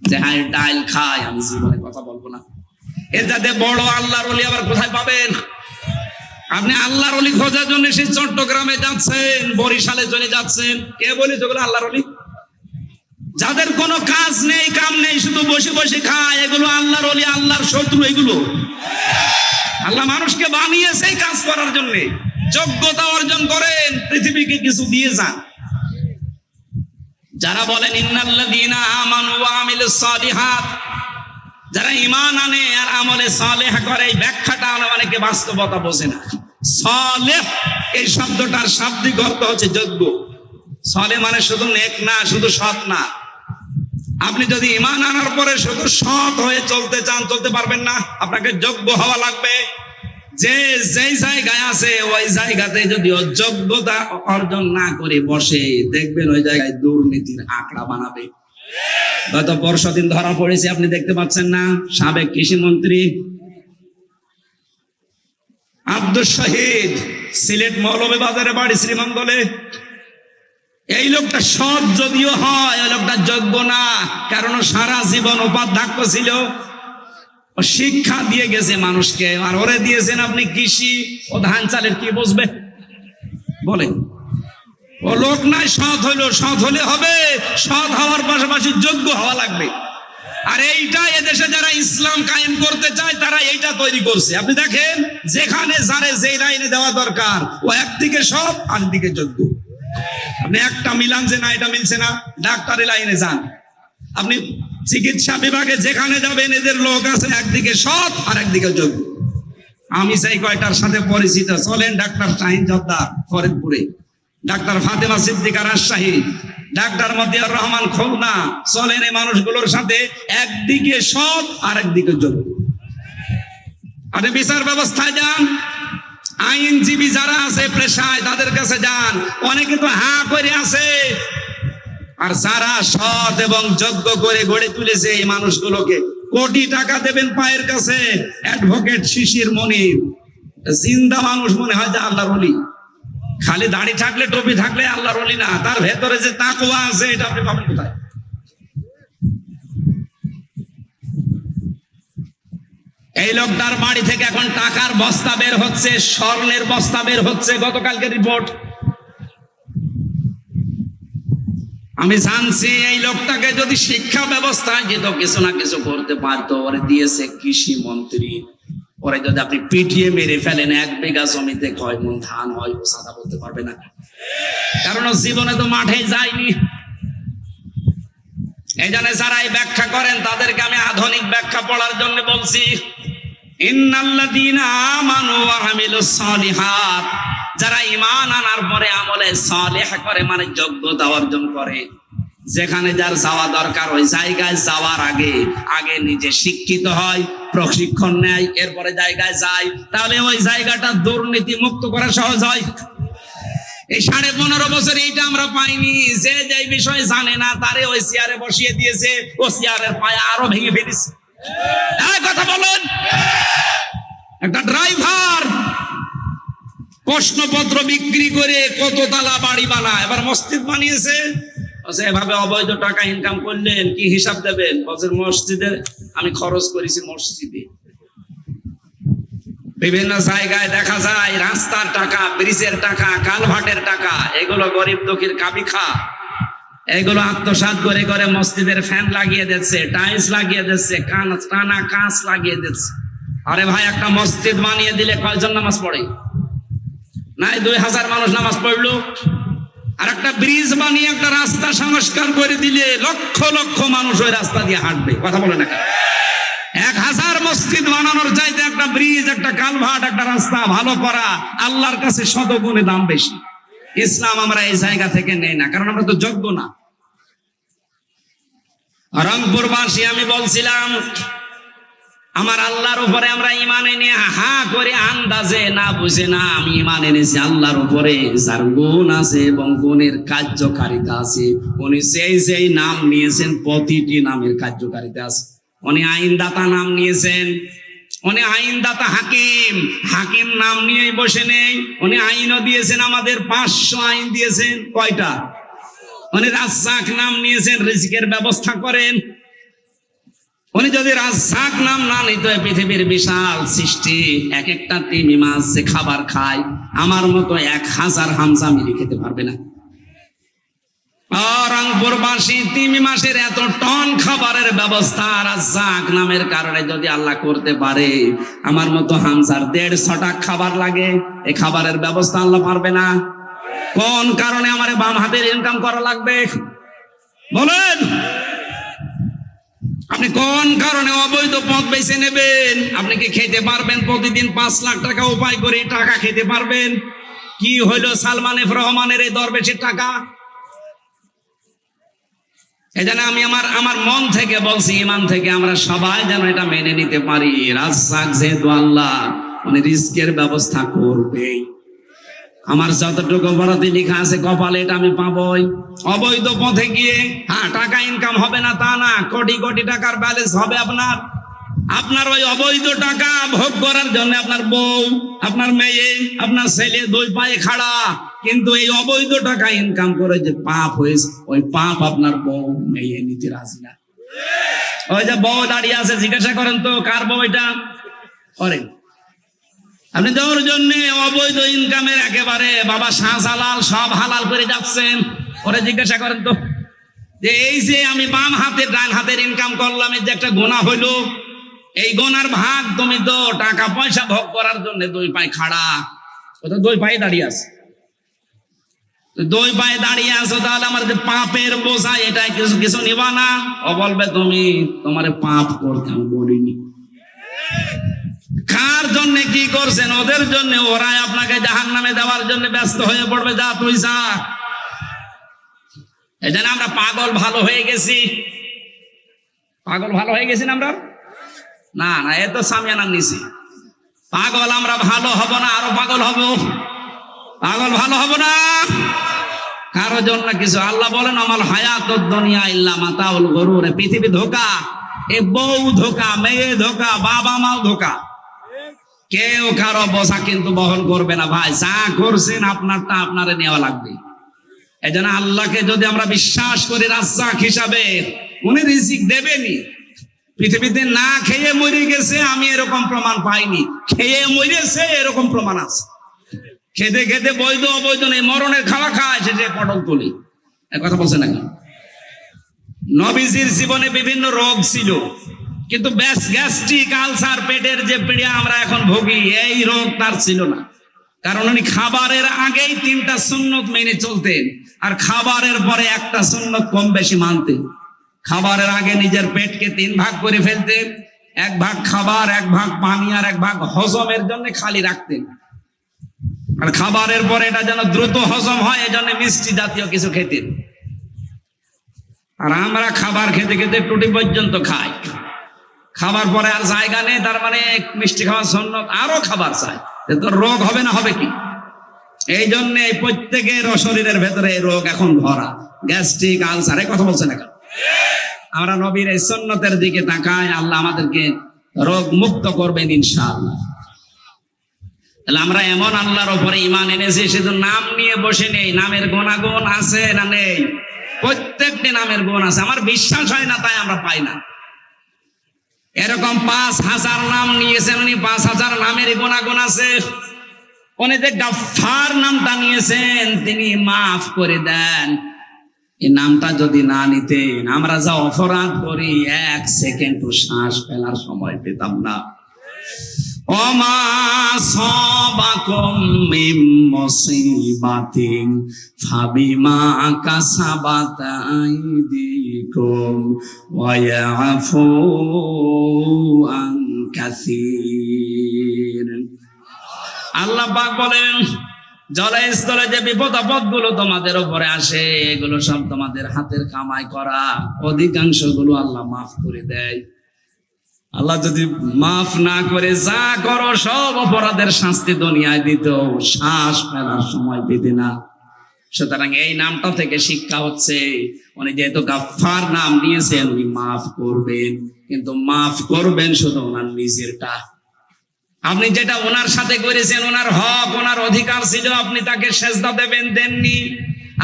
যে হ্যাঁ ডাইল খায়, আমি জীবনে কথা বলবো না। এর যাতে বড় আল্লাহর ওলি আবার কোথায় পাবেন? আপনি আল্লাহর ওলি খোঁজার জন্য সেই চট্টগ্রামে যাচ্ছেন, বরিশালে চলে যাচ্ছেন, কে বলি যেগুলো আল্লাহর ওলি? যাদের কোনো কাজ নেই, কাম নেই, শুধু বসে বসে খায়, এগুলো আল্লাহর ওলি, আল্লাহর শত্রু। এগুলো আল্লাহ মানুষকে বানিয়েছে কাজ করার জন্য। যোগ্যতা অর্জন করেন, পৃথিবীকে কিছু দিয়ে যান। যারা বলেন ইন্নাল্লাযীনা আমানু ওয়া আমিলুস সালিহাত, যারা ঈমান আনে আর আমলে সালেহ করে, এই ব্যাখ্যাটা অনেকে বাস্তবতা বোঝে না। সালেহ এই শব্দটার শাব্দিক অর্থ হচ্ছে যোগ্য। সালেহ মানে শুধু নেক না, শুধু সৎ না। আপনি যদি ঈমান আনার পরে শুধু সৎ হয়ে চলতে চান, চলতে পারবেন না। আপনাকে যোগ্য হওয়া লাগবে। যে যেই জায়গায় আছে ওই জায়গাতে যদি যোগ্যতা অর্জন না করে বসে, দেখবেন ওই জায়গায় দুর্নীতির আঁকড়া বানাবে। গত পরশুদিন ধরা পড়েছে, আপনি দেখতে পাচ্ছেন না, সাবেক কৃষি মন্ত্রী আব্দুল শহীদ, সিলেট মৌলভীবাজারে বাড়ি, শ্রীমঙ্গলে। এই লোকটা সৎ যদিও হয়, ওই লোকটা যোগ্য না, কারণ সারা জীবন উপাধ্যক্ষ ছিল, ও শিক্ষা দিয়ে গেছে মানুষকে। আর ওরে দিয়েছেন আপনি কৃষি ও ধান চালের, কি বুঝবে বলেন? ও লোক নাই, সৎ হইলো, সৎ হলে হবে, সৎ হওয়ার পাশাপাশি যোগ্য হওয়া লাগবে। আর এইটা এদেশে যারা ইসলাম কায়েম করতে চায়, তারা এইটা তৈরি করছে। আপনি দেখেন, যেখানে যারে যেই লাইনে দেওয়া দরকার, ও একদিকে সৎ, আরেকদিকে যোগ্য। আপনি একটা মিলান যে না, এটা মিলছে না, ডাক্তারি লাইনে যান, আপনি চিকিৎসা বিভাগে যেখানে যাবেন, এদের লোক আছে একদিকে সৎ আর একদিকে যোগ্য। আমি চাই কয়টার সাথে পরিচিত, চলেন। ডাক্তার শাহিন জর্দার ফরিদপুরে, ডাক্তার ফাতেমা সিদ্দিকা রাজশাহী, ডাক্তার মতিয়ার রহমান খুলনা, চলেন এই মানুষগুলোর সাথে। একদিকে সৎ আর একদিকে যোগ্য। আপনি বিচার ব্যবস্থায় যান, আইনজীবী যারা আছে পেশায়, তাদের কাছে যান, অনেকে তো হা করে আছে। আর যারা সৎ এবং যোগ্য করে গড়ে তুলেছে এই মানুষগুলোকে, কোটি টাকা দেবেন পায়ের কাছে। অ্যাডভোকেট শিশির মনির, জিন্দা মানুষ মনে হয় যে আল্লাহর ওলি। খালি দাড়ি থাকলে, টুপি থাকলে আল্লাহর ওলি না, তার ভেতরে যে তাকওয়া আছে, এটা আপনি পাবেন কোথায়? এই লোকটার বাড়ি থেকে এখন টাকার বস্তা বের হচ্ছে, স্বর্ণের বস্তা বের হচ্ছে, গতকালকে রিপোর্ট। আমি জানছি এই লোকটাকে যদি শিক্ষা ব্যবস্থায় যেত, কিছু না কিছু করতে পারতো। ওরে দিয়েছে কৃষি মন্ত্রী, ওরে যদি আপনি পিটিয়ে মেরে ফেলেন, 1 বিঘা জমিতে কয় মন ধান হয় ও সাদা বলতে পারবে না, কারণ ও জীবনে তো মাঠে যায়নি। এই জন্য যারা এই ব্যাখ্যা করেন, তাদেরকে আমি আধুনিক ব্যাখ্যা পড়ার জন্য বলছি। ইন্নাল্লাযীনা আমানু ওয়া আমিলুস সালিহাত, যারা ঈমান আনার পরে আমলে সালেহ করে, মানে যোগ্যতা অর্জন করে, যেখানে যার যাওয়া দরকার ওই জায়গায় যাওয়ার আগে নিজে শিক্ষিত হয়, প্রশিক্ষণ নেয়, এরপরে জায়গায় যায়, তাহলে ওই জায়গাটা দুর্নীতি মুক্ত করা সহজ হয়। এই 15.5 বছর এইটা আমরা পাইনি। যে যেই বিষয় জানে না, তারে ওই চেয়ারে বসিয়ে দিয়েছে, ও চেয়ারের পায়ে আরো ভেঙে ফেলেছে। কথা বলেন, একটা ড্রাইভার প্রশ্নপত্র বিক্রি করে কত তালা বাড়ি বানায়, এবার মসজিদ বানিয়েছে। এভাবে অবৈধ টাকা ইনকাম করলেন, কি হিসাব দেবেন? বছর মসজিদে আমি খরচ করেছি, মসজিদে বিভিন্ন জায়গায় দেখা যায় রাস্তার টাকা, ব্রিজের টাকা, কালভার্টের টাকা, এগুলো গরিব দুঃখীর কাবিখা, এগুলো আত্মসাৎ করে করে মসজিদের ফ্যান লাগিয়ে দিচ্ছে, টাইলস লাগিয়ে দিচ্ছে, টানা কাঁচ লাগিয়ে দিচ্ছে। আরে ভাই, একটা মসজিদ বানিয়ে দিলে কয়জন নামাজ পড়ে? নাই 2000 মানুষ নামাজ পড়লো। আর একটা ব্রিজ বানিয়ে একটা রাস্তা সংস্কার করে দিলে লক্ষ লক্ষ মানুষ ওই রাস্তা দিয়ে হাঁটবে। কথা বলে না? 1000 মসজিদ বানানোর চাইতে একটা ব্রিজ, একটা কালভার্ট, একটা রাস্তা ভালো করা আল্লাহর কাছে শতগুণে দাম বেশি। ইসলাম আমরা এই জায়গা থেকে নেই না, কারণ আমরা তো যোগ্য না। রংপুরবাসী আমি বলছিলাম, আমার আল্লাহর উপরে আমরা ঈমান এনে হা করে আন্দাজে না বুঝে না আমি ঈমান এনেছি আল্লাহর উপরে, যার গুণ আছে এবং গুণের কার্যকারিতা আছে। উনি সেই নাম নিয়েছেন, প্রতিটি নামের কার্যকারিতা আছে। উনি আইনদাতা নাম নিয়েছেন, উনি আইনদাতা হাকিম, হাকিম নাম নিয়েই বসে নেই। উনি আইনও দিয়েছেন, আমাদের 500 আইন দিয়েছেন। কয়টা? উনি রাজ্জাক নাম নিয়েছেন, রিজিকের ব্যবস্থা করেন। উনি যদি রাজ্জাক নাম না নিত, পৃথিবীর বিশাল সৃষ্টি এক একটা তিমি মাছ যে খাবার খায়, আমার মতো 1000 হামজা মিলি খেতে পারবে না। রংপুরবাসী তিমি মাসের এত টন খাবারের ব্যবস্থা রাজ্জাক নামের কারণে যদি আল্লাহ করতে পারে, আমার মতো হামজার 150টা খাবার লাগে, এই খাবারের ব্যবস্থা আল্লাহ পারবে না? কোন কারণে আমার বাম হাতের ইনকাম করা লাগবে বলেন? আপনি কোন কারণে অবৈধ পথ বেছে নেবেন? আপনি কি খেতে পারবেন? প্রতিদিন 5 লাখ টাকা উপায় করে টাকা খেতে পারবেন? কি হইল সালমান এফ রহমানের এই দরবেশের টাকা? এই জন্য আমি আমার মন থেকে বলছি, ইমান থেকে আমরা সবাই যেন এটা মেনে নিতে পারি। রাজ্জাক যেহেতু আল্লাহ, উনি রিস্কের ব্যবস্থা করবেই। আমার যতটুকু বরাতে লেখা আছে কপালে, এটা আমি পাবই। অবৈধ পথে গিয়ে টাকা ইনকাম হবে না তা না, কোটি কোটি টাকার ব্যালেন্স হবে আপনার ওই অবৈধ টাকা ভোগ করার জন্য আপনার বউ, আপনার মেয়ে, আপনার ছেলে 2 পায়ে খাড়া, কিন্তু এই অবৈধ টাকা ইনকাম করে যে পাপ হয়েছে, ওই পাপ আপনার বউ মেয়ে নিতে রাজি না। ওই যে বউ দাঁড়িয়ে আছে, জিজ্ঞাসা করেন তো কার বউ এটা? করেন আপনি তোর জন্য অবৈধ ইনকামের একেবারে বাবা শাহজালাল সব হালাল করে যাচ্ছেন। ওরে জিজ্ঞাসা করেন তো, যে এই যে আমি বাম হাতের ডান হাতের ইনকাম করলাম, এই যে একটা গোনা হইলো, এই গোনার ভাগ তুমি তো টাকা পয়সা ভোগ করার জন্য 2 পায়ে খাড়া, ও তো 2 পায়ে দাঁড়িয়ে আছে। 2 পায়ে দাঁড়িয়ে আছো, তাহলে আমার যে পাপের বোঝা, এটা কিছু নিবা না? ও বলবে তুমি তোমার পাপ করতে আমি বলিনি। কার জন্য কি করছেন? ওদের জন্য। ওরাই আপনাকে জাহান্নামে দেওয়ার জন্য ব্যস্ত হয়ে পড়বে। যা তুই যা। এই জন্য আমরা পাগল ভালো হয়ে গেছি। পাগল ভালো হয়ে গেছি না আমরা? না না, এ তো সামিয়ানা নিছি। পাগল আমরা ভালো হব না, আরো পাগল হব। পাগল ভালো হব না কারো জন্য কিছু। আল্লাহ বলেন আমাল হায়াতুদ দুনিয়া ইল্লা মাতাউল গুরুর। পৃথিবী ধোঁকা, এ বউ ধোঁকা, মেয়ে ধোঁকা, বাবা মাও ধোঁকা। কেউ কারো বোঝা কিন্তু বহন করবে না ভাই। যা করছেন আপনারটা আপনারে নেওয়া লাগবে। এই জন্য আল্লাহকে যদি আমরা বিশ্বাস করি রাজ্জাক হিসাবে, উনি রিজিক দেবেনি। পৃথিবীতে না খেয়ে মরে গেছে আমি এরকম প্রমাণ পাইনি, খেয়ে মরেছে এরকম প্রমাণ আছে। খেতে খেতে বৈধ অবৈধ নেই, মরণের খাওয়া খায়, সেটা পটল তুলি। কথা বলছে না কেন? নবীজির জীবনে বিভিন্ন রোগ ছিল, কিন্তু গ্যাস্ট্রিক আলসার, পেটের যে পীড়া আমরা এখন ভুগি, এই রোগ তার ছিল না। কারণ উনি খাবারের আগেই 3টা সুন্নত মেনে চলতেন, আর খাবারের পরে একটা সুন্নত কম বেশি মানতেন। খাবারের আগে নিজের পেটকে 3 ভাগ করে ফেলতেন, 1 ভাগ খাবার, 1 ভাগ পানি, আর 1 ভাগ হজমের জন্য খালি রাখতেন। আর খাবারের পরে এটা যেন দ্রুত হজম হয়, এজন্য মিষ্টি জাতীয় কিছু খেতেন। আর আমরা খাবার খেতে খেতে টুটি পর্যন্ত খাই। খাবার পরে আর জায়গা নেই, তার মানে মিষ্টি খাওয়ার সুন্নত, আরো খাবার চাই। তো রোগ হবে না, হবে কি? এই জন্য প্রত্যেকের শরীরের ভেতরে এই রোগ এখন ভরা, গ্যাস্ট্রিক আলসার। এই কথা বলছে না কেন? আমরা নবীর এই সুন্নতের দিকে তাকাই, আল্লাহ আমাদেরকে রোগ মুক্ত করবেন ইনশাআল্লাহ। তাহলে আমরা এমন আল্লাহর উপরে ঈমান এনেছি, শুধু নাম নিয়ে বসে নেই। নামের গুণাগুণ আছে না নেই? প্রত্যেকটি নামের গুণ আছে। আমার বিশ্বাস হয় না, তাই আমরা পাই না। এরকম 5000 নাম নিয়েছেন উনি, 5000 নামের গুণাগুণ আছে। উনি যে গাফফার নামটা নিয়েছেন, তিনি মাফ করে দেন। এই নামটা যদি না নিতেন, আমরা যা অপরাধ করি 1 সেকেন্ড শ্বাস ফেলার সময় পেতাম না। ওমা সাবাকুম মিন মুসিবাতিন ফাবিমা কাসাবাত আইদিকুম ওয়া ইয়াফু আন কাসীর। আল্লাহ পাক বলেন, জলস্থলে যে বিপদ আপদ গুলো তোমাদের উপরে আসে, এগুলো সব তোমাদের হাতের কামাই করা, অধিকাংশ গুলো আল্লাহ মাফ করে দেয়। আল্লাহ যদি মাফ না করে যা করো সব অপরাধের শাস্তি দুনিয়ায় দিত, শ্বাস ফেলার সময় পেতে না। সুতরাং এই নামটা থেকে শিক্ষা হচ্ছে, উনি যেহেতু গাফফার নাম নিয়েছেন, উনি মাফ করবেন, কিন্তু মাফ করবেন শুধু ওনার নিজেরটা। আপনি যেটা ওনার সাথে করেছেন, ওনার হক, ওনার অধিকার ছিল, আপনি তাকে সেজদা দেবেন, দেননি।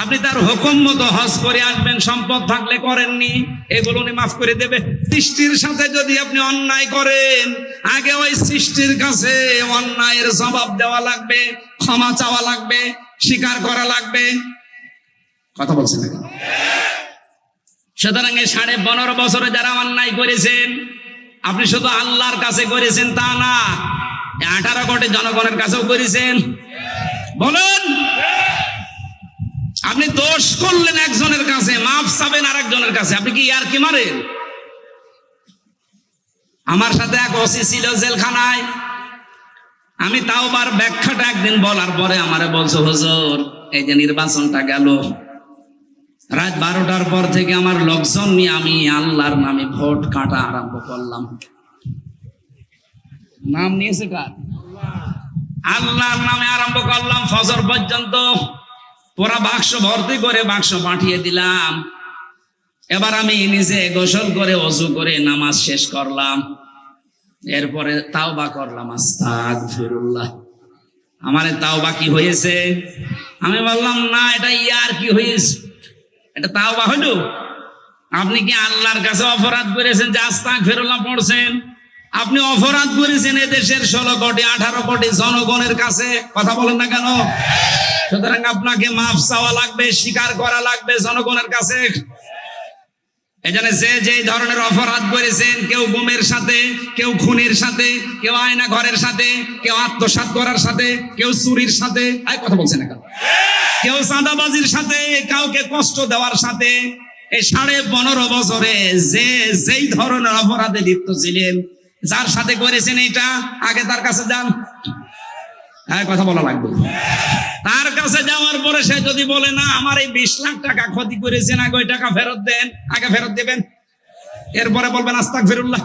আপনি তার হুকুম মতো হজ করে আসবেন, সম্পদ থাকলে করেননি, এগুলো উনি মাফ করে দেবে। সৃষ্টির সাথে যদি আপনি অন্যায় করেন, আগে ওই সৃষ্টির কাছে অন্যায়ের জবাব দেওয়া লাগবে, ক্ষমা চাওয়া লাগবে, স্বীকার করা লাগবে। কথা বলছেন না? সুতরাং এই 15.5 বছরে যারা অন্যায় করেছেন, আপনি শুধু আল্লাহর কাছে করেছেন তা না, 18 কোটি জনগণের কাছেও করেছেন। বলুন, আপনি দোষ করলেন একজনের কাছে, মাফ চাবেন আর একজনের কাছে, আপনি কি ইয়ার কি মারেন? আমার সাথে এক ওসি ছিল জেলখানায়, আমি তাওবার ব্যাখ্যাটা একদিন বলার পরে আমারে বলছো, হুজুর এই যে নির্বাচনটা গেল, রাত 12টার পর থেকে আমার লোকজন নিয়ে আমি আল্লাহর নামে ভোট কাটা আরম্ভ করলাম। নাম নিয়েছে কার? আল্লাহর নামে আরম্ভ করলাম। ফজর পর্যন্ত পুরা বাক্স ভর্তি করে বাক্স পাঠিয়ে দিলাম। এবার আমি নিজে গোসল করে ওযু করে নামাজ শেষ করলাম, এরপরে তাওবা করলাম, আস্তাগফিরুল্লাহ। আমারে তাওবা কি হয়েছে? আমি বললাম না, এটা ইয়ার কি হয়েছে, এটা তাওবা হলো। আপনি কি আল্লাহর কাছে অপরাধ করেছেন যে আস্তাগফিরুল্লাহ পড়ছেন? আপনি অপরাধ করেছেন এদেশের 16 কোটি 18 কোটি জনগণের কাছে। কথা বলেন না কেন? সুতরাং আপনাকে মাফ চাওয়া লাগবে, স্বীকার করা লাগবে জনগণের কাছে। এজন্য যে ধরনের অপরাধ করেছেন, কেউ গুমের সাথে, কেউ খুনের সাথে, কেউ আয়না ঘরের সাথে, কেউ আত্মসাৎ করার সাথে, কেউ চুরির সাথে, কথা বলছেন না কেন? কেউ চাঁদাবাজির সাথে, কাউকে কষ্ট দেওয়ার সাথে, এই 15.5 বছরে যেই ধরনের অপরাধে লিপ্ত ছিলেন, যার সাথে করেছেন এটা, আগে তার কাছে যান। কথা বলা লাগবে। তার কাছে যাওয়ার পরে সে যদি বলে না আমার এই 20 লাখ টাকা ক্ষতি করেছেন, আগে ওই টাকা ফেরত দেন, আগে ফেরত দেবেন, এরপরে বলবেন আস্তাগফিরুল্লাহ।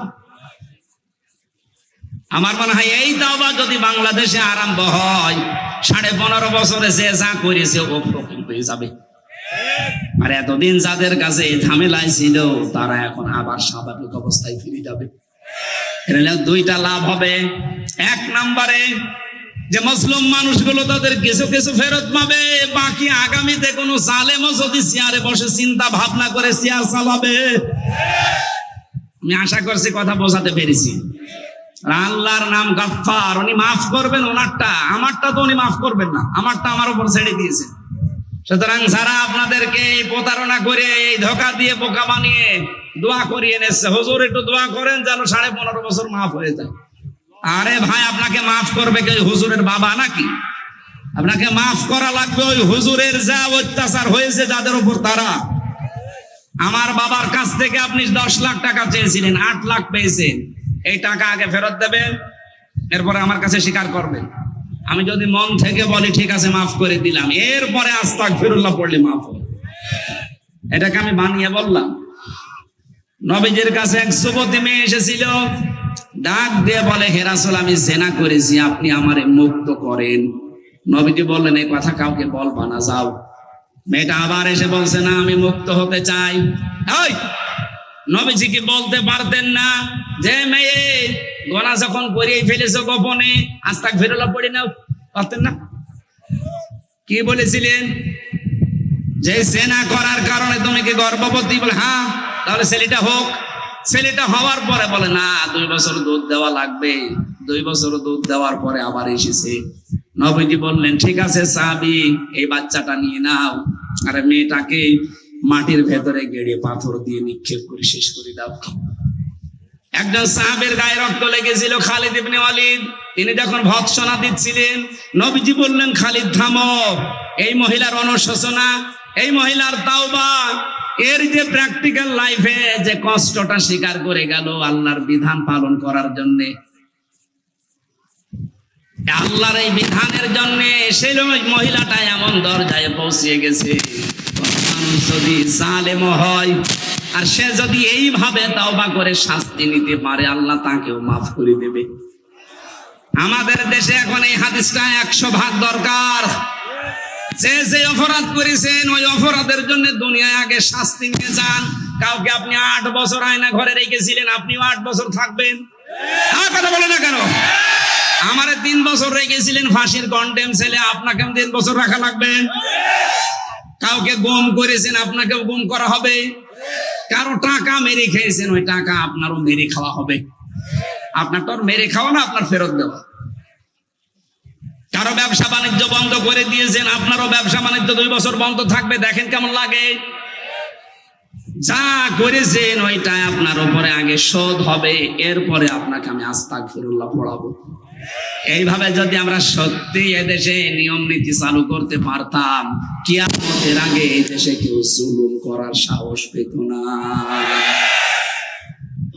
আমার মনে হয় এই তাওবা যদি বাংলাদেশে আরম্ভ হয়, 15.5 বছরে যে যা করেছে ও ফকির হয়ে যাবে। আর এতদিন যাদের কাছে ঝামেলায় ছিল, তারা এখন আবার স্বাভাবিক অবস্থায় ফিরে যাবে। এর দুইটা লাভ হবে। এক নম্বরে, যে মুসলিম মানুষগুলো তাদের কিছু কিছু ফেরত পাবে, বাকি আগামীতে কোনো জালেমও যদি চেয়ারে বসে চিন্তা ভাবনা করে চেয়ার চালাবে। আমি আশা করছি কথা বোঝাতে পেরেছি। আল্লাহর নাম গাফফার, উনি মাফ করবেন ওনারটা, আমারটা তো উনি মাফ করবেন না, আমারটা আমার উপর ছেড়ে দিয়েছে। সুতরাং যারা আপনাদেরকে প্রতারণা করে, এই ধোঁকা দিয়ে বোকা বানিয়ে দোয়া করিয়ে এনেছে, হুজুর একটু দোয়া করেন যেন 15.5 বছর মাফ হয়ে যায়। আরে ভাই, আপনাকে মাফ করবে কি হুজুরের বাবা নাকি? আপনাকে মাফ করা লাগবে ওই হুজুরের যা অত্যাচার হয়েছে যাদের উপর, তারা। আমার বাবার কাছ থেকে আপনি 10 লাখ টাকা চেয়েছিলেন, 8 লাখ পেয়েছেন, এই টাকা আগে ফেরত দেবেন, এরপরে আমার কাছে স্বীকার করবেন। আমি যদি মন থেকে বলি ঠিক আছে মাফ করে দিলাম, এরপরে আস্তাগফিরুল্লাহ পড়লে মাফ হবে। এটাকে আমি বানিয়ে বললাম। নবীজির কাছে এক যুবতী মেয়ে এসেছিল, ডাক দিয়ে বলে, হে রাসূল আমি জিনা করেছি, আপনি আমারে মুক্ত করেন। নবীজি বললেন এই কথা কাউকে বলবা না, যাও। মেয়েটা আবার এসে বলছে, না আমি মুক্ত হতে চাই। ওই নবীজি কি বলতে পারতেন না যে মেয়ে গোনা যখন করিয়ে ফেলেছো গোপনে, আস্তাগফিরুল্লাহ পড়ে নাও? পারতেন না? কি বলেছিলেন? যে জিনা করার কারণে তুমি কি গর্ভবতী? বলে হ্যাঁ, তাহলে ছেলেটা হোক। ছেলেটা হওয়ার পরে বলে না 2 বছর দুধ দেওয়া লাগবে। 2 বছর দুধ দেওয়ার পরে আবার এসেছে। নবীজি বললেন ঠিক আছে সাহাবী, এই বাচ্চাটা নিয়ে নাও, আর মেয়েটাকে মাটির ভেতরে গেড়ে পাথর দিয়ে নিক্ষেপ করে শেষ করে দাও। একজন সাহাবের গায়ে রক্ত লেগেছিল, খালিদ ইবনে ওয়ালিদ। তিনি যখন ভৎসনা দিচ্ছিলেন, নবীজি বললেন খালিদ থামো। এই মহিলার অনুশোচনা, এই মহিলার তাওবা, এর যে প্র্যাকটিক্যাল লাইফে যে কষ্টটা স্বীকার করে গেল আল্লাহর বিধান পালন করার জন্য, আল্লাহর এই বিধানের জন্য সেই মহিলাটা এমন দরজায় পৌঁছে গেছে। মানুষ যদি জালেম হয় আর সে যদি এইভাবে তাওবা করে শাস্তি নিতে পারে, আল্লাহ তাকেও মাফ করে দেবে। আমাদের দেশে এখন এই হাদিসটা 100% দরকার। যে অপরাধ করেছেন ওই অপরাধের জন্য দুনিয়ায় আগে শাস্তি নিয়ে যান। কাউকে আপনি 8 বছর আয়না ঘরে রেখেছিলেন, আপনিও 8 বছর থাকবেন। কথা বলে না কেন? আমারে 3 বছর রেখেছিলেন ফাঁসির কন্ডেম ছেলে, আপনাকে 3 বছর রাখা লাগবে। কাউকে গুম করেছেন, আপনাকেও গুম করা হবে। কারো টাকা মেরে খেয়েছেন, ওই টাকা আপনারও মেরে খাওয়া হবে। আপনার তো মেরে খাওয়া না, আপনার ফেরত দেওয়া। কারো ব্যবসা বাণিজ্য বন্ধ করে দিয়েছেন, আপনারও ব্যবসা বাণিজ্য 2 বছর বন্ধ থাকবে। দেখেন কেমন লাগে। যা করেছেন ওইটা আপনার উপরে আগে শোধ হবে, এরপরে আপনাকে আমি আস্তাগফিরুল্লাহ পড়াবো। এইভাবে যদি আমরা সত্যি এদেশে নিয়ম নীতি চালু করতে পারতাম, কিয়ামতের আগে এই দেশে কেউ জুলুম করার সাহস পেত না।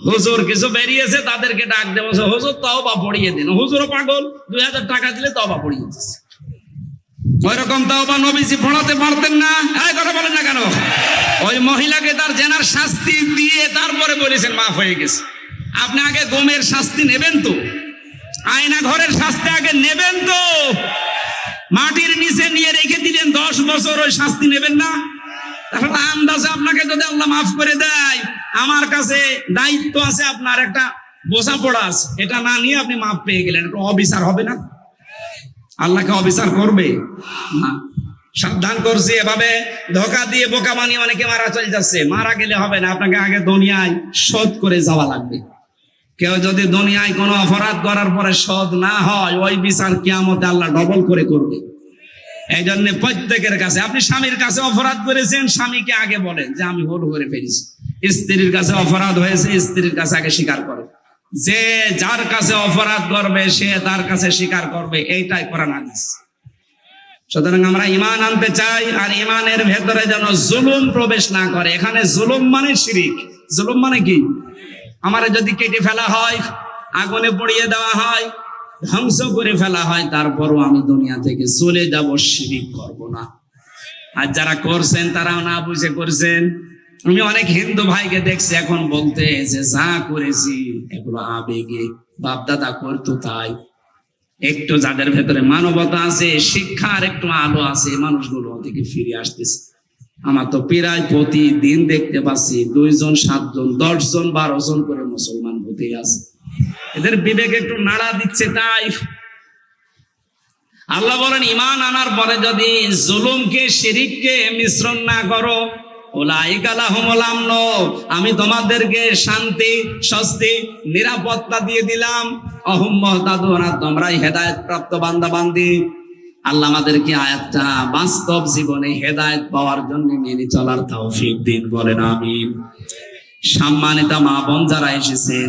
হুজুর কিছু বেরিয়েছে, তাদেরকে ডাক দেবো, হুজুর তওবা পড়িয়ে দিন। হুজুরও পাগল, 2000 টাকা দিলে তওবা পড়িয়ে দিচ্ছে। ওইরকম তওবা নবীজি পড়াতে পারতেন না? এই কথা বলেন না কেন? ওই মহিলাকে তার জেনার শাস্তি দিয়ে তারপরে বলেছেন মাফ হয়ে গেছে। আপনি আগে গোমের শাস্তি নেবেন তো, আয়না ঘরের শাস্তি আগে নেবেন তো। মাটির নিচে নিয়ে রেখে দিলেন 10 বছর, ওই শাস্তি নেবেন না? তাহলে আন্দাজে আপনাকে যদি আল্লাহ মাফ করে দেয়, আমার কাছে দায়িত্ব আছে, আপনার একটা বোঝাপড়া আছে, এটা না নিয়ে আপনি মাফ পেয়ে গেলেন, একটু অবিচার হবে না? আল্লাহকে অবিচার করবে না। সাবধান করছি, এভাবে ধোকা দিয়ে বোকা বানিয়ে অনেকে মারা চলে যাচ্ছে। মারা গেলে হবে না, আপনাকে আগে দুনিয়ায় শোধ করে যাওয়া লাগবে। কেউ যদি দুনিয়ায় কোনো অপরাধ করার পরে শোধ না হয়, ওই বিচার কিয়ামতে আল্লাহ ডবল করে করবে। এই জন্য প্রত্যেকের কাছে, আপনি স্বামীর কাছে অপরাধ করেছেন, স্বামীকে আগে বলেন যে আমি ভুল করে ফেলেছি। স্ত্রীর কাছে অপরাধ হয়েছে, স্ত্রীর কাছে আগে স্বীকার করে। যে যার কাছে অপরাধ করবে সে তার কাছে স্বীকার করবে, এইটাই কোরআন হাদিস। সুতরাং আমরা ঈমান আনতে চাই, আর ঈমানের ভেতরে যেন জুলুম প্রবেশ না করে। এখানে জুলুম মানে শিরিক। জুলুম মানে কি? আমারে যদি কেটে ফেলা হয়, আগুনে পুড়িয়ে দেওয়া হয়, ধ্বংস করে ফেলা হয়, তারপরও আমি দুনিয়া থেকে চলে যাব, শিরিক করব না। আর যারা করছেন তারাও না বুঝে করছেন। আমি অনেক হিন্দু ভাইকে দেখছি এখন বলতে যে যা করেছি এগুলো আবেগে, বাপ দাদা করতো তাই। একটু যাদের ভেতরে মানবতা আছে, শিক্ষার একটু আলো আছে, মানুষগুলো থেকে ফিরে আসতেছে। আমার তো প্রায় প্রতিদিন দেখতে পাচ্ছি 2 জন 7 জন 10 জন 12 জন করে মুসলমান হতে আছে। এদের বিবেক একটু নাড়া দিচ্ছে। তাই আল্লাহ বলেন, ঈমান আনার পরে যদি জুলুমকে শিরিককে মিশ্রণ না করো, উলাইকা লাহুমুল আমন, আমি তোমাদেরকে শান্তি, স্বস্তি, নিরাপত্তা দিয়ে দিলাম। অহুম মুহতাদুন, তোমরাই হেদায়েত প্রাপ্ত বান্দা বান্দি। আল্লাহ আমাদেরকে আয়াতটা বাস্তব জীবনে হেদায়েত পাওয়ার জন্য মেনে চলার তৌফিক দিন, বলেন আমিন। সম্মানিত মা বোন যারা এসেছেন,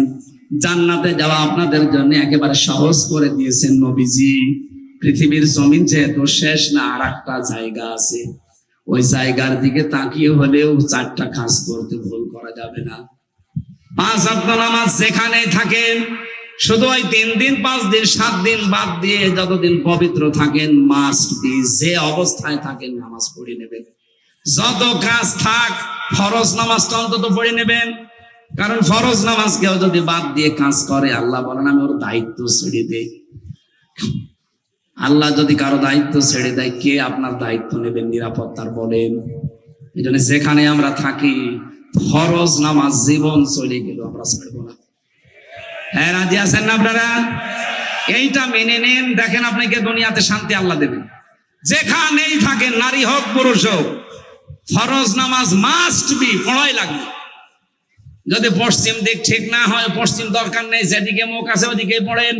জান্নাতে যাওয়া আপনাদের জন্য একেবারে সহজ করে দিয়েছেন নবীজি। পৃথিবীর জমিন যেহেতু শেষ না, আর একটা জায়গা আছে, ওই জায়গার দিকে তাকিয়ে হলেও 4টা কাজ করতে ভুল করা যাবে না। 5 ওয়াক্ত নামাজ যেখানেই থাকেন, শুধু ওই 3 দিন 5 দিন 7 দিন বাদ দিয়ে যতদিন পবিত্র থাকেন, মাস্ট বি, যে অবস্থায় থাকেন নামাজ পড়ে নেবেন। যত কাজ থাক, ফরজ নামাজটা অন্তত পড়ে নেবেন। কারণ ফরজ নামাজ কেউ যদি বাদ দিয়ে কাজ করে, আল্লাহ বলেন আমি ওর দায়িত্ব ছেড়ে দেই। আল্লাহ যদি কারো দায়িত্ব ছেড়ে দেয়, কে আপনার দায়িত্ব নেবেন নিরাপত্তার? বলেন। এই জন্য যেখানে আমরা থাকি, ফরজ নামাজ জীবন চলে গেল আমরা ছাড়বো না। হ্যাঁ, রাজি আছেন না আপনারা? এইটা মেনে নেন, দেখেন আপনাকে দুনিয়াতে শান্তি আল্লাহ দেবেন। যেখানেই থাকেন, নারী হোক পুরুষ হোক, ফরজ নামাজ মাস্ট বি, পড়াই লাগবে। যদি পশ্চিম দিক ঠিক না হয়, পশ্চিম দরকার নেই, যেদিকে মুখ আছে ওদিকে পড়েন।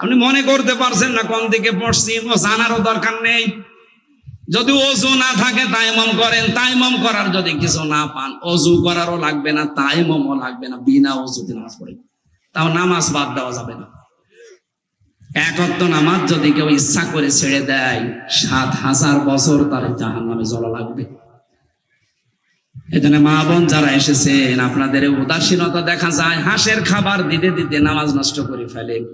আপনি মনে করতে পারছেন না কোন দিকে পশ্চিম, ও জানারও দরকার নেই। যদি অজু না থাকে তায়াম্মুম করেন, তায়াম্মুম করার যদি কিছু না পান, অজু করারও লাগবে না, তায়াম্মুমও লাগবে না, বিনা অজুতে নামাজ পড়েন, তাও নামাজ বাদ দেওয়া যাবে না। 1 ওয়াক্ত নামাজ যদি কেউ ইচ্ছা করে ছেড়ে দেয়, 7000 বছর তার জাহান্নামে জ্বলা লাগবে। এখানে মা বোন যারা এসেছেন, আপনাদের উদাসীনতা দেখা যায়। হাঁসের খাবার দিতে দিতে নামাজ নষ্ট করে ফেলেন।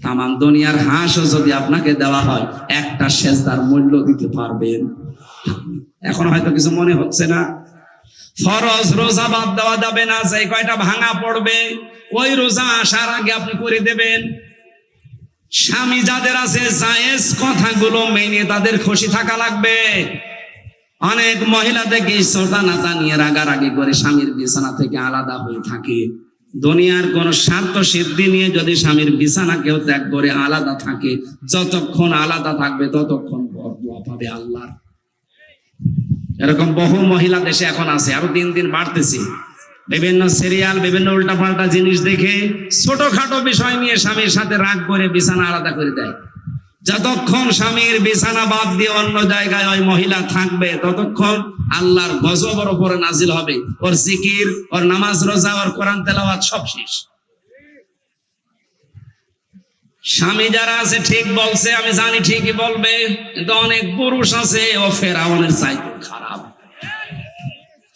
তামাম দুনিয়ার হাঁসও যদি আপনাকে দেওয়া হয়, একটা সেজদার মূল্য দিতে পারবেন? এখন হয়তো কিছু মনে হচ্ছে না। ফরজ রোজা বাদ দেওয়া যাবে না, যে কয়টা ভাঙা পড়বে ওই রোজা আসার আগে আপনি করে দেবেন। স্বামী যাদের আছে জায়েজ কথাগুলো মেনে তাদের খুশি থাকা লাগবে। অনেক মহিলা দেখি সোটা নাতা নিয়ে রাগারাগি করে স্বামীর বিছানা থেকে আলাদা হয়ে থাকে। দুনিয়ার কোন স্বার্থ সিদ্ধি নিয়ে যদি স্বামীর বিছানা কেউ ত্যাগ করে আলাদা থাকে, যতক্ষণ আলাদা থাকবে ততক্ষণ বরদোয়া পাবে আল্লাহর। এরকম বহু মহিলা দেশে এখন আছে, আরো দিন দিন বাড়তেছে। বিভিন্ন সিরিয়াল, বিভিন্ন উল্টাপাল্টা জিনিস দেখে ছোটখাটো বিষয় নিয়ে স্বামীর সাথে রাগ করে বিছানা আলাদা করে দেয়। যতক্ষণ স্বামীর বিছানা বাদ দিয়ে অন্য জায়গায় ওই মহিলা থাকবে, ততক্ষণ আল্লাহর গজব ওর উপরে নাজিল হবে। ওর জিকির, ওর নামাজ রোজা, ওর কোরআন তেলাওয়াত সব শেষ। স্বামী যারা আছে ঠিক বলছে, আমি জানি ঠিকই বলবে, কিন্তু অনেক পুরুষ আছে ও ফেরাউনের চাইতে খারাপ।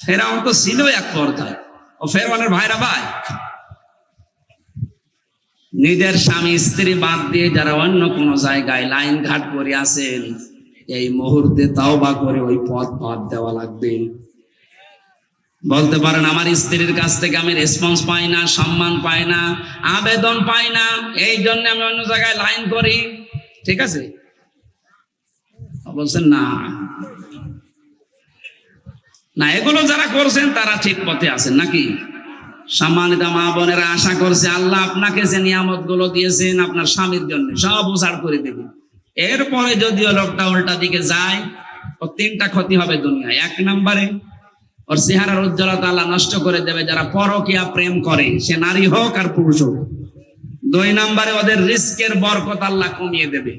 ফেরাউন তো ছিল এক পর্যায়ে, ও ফেরাউনের ভাইরা ভাই। নিজের স্বামী স্ত্রী বাদ দিয়ে যারা অন্য কোন জায়গায় লাইন ঘাট করে আছেন, এই মুহূর্তে তাওবা করে ওই পথ বাদ দেওয়া লাগবে। বলতে পারেন আমার স্ত্রীর কাছ থেকে আমি রেসপন্স পাই না, সম্মান পাই না, আবেদন পাই না, এই জন্য আমি অন্য জায়গায় লাইন করি। ঠিক আছে, বলছেন না না, এগুলো যারা করছেন তারা ঠিক পথে আছেন নাকি? সম্মানিত মা বোনেরা, আশা করছে আল্লাহ আপনাকে যে নিয়ামত গুলো দিয়েছেন আপনার স্বামীর জন্য সব উজাড় করে দেবেন। এরপরে যদিও লোকটা উল্টা দিকে যায়, ও তিনটা ক্ষতি হবে দুনিয়ায়। এক নম্বরে ওর চেহারার উজ্জ্বলতা আল্লাহ নষ্ট করে দেবে যারা পরকীয়া প্রেম করে, সে নারী হোক আর পুরুষ হোক। দুই নম্বরে ওদের রিস্কের বরকত আল্লাহ কমিয়ে দেবে।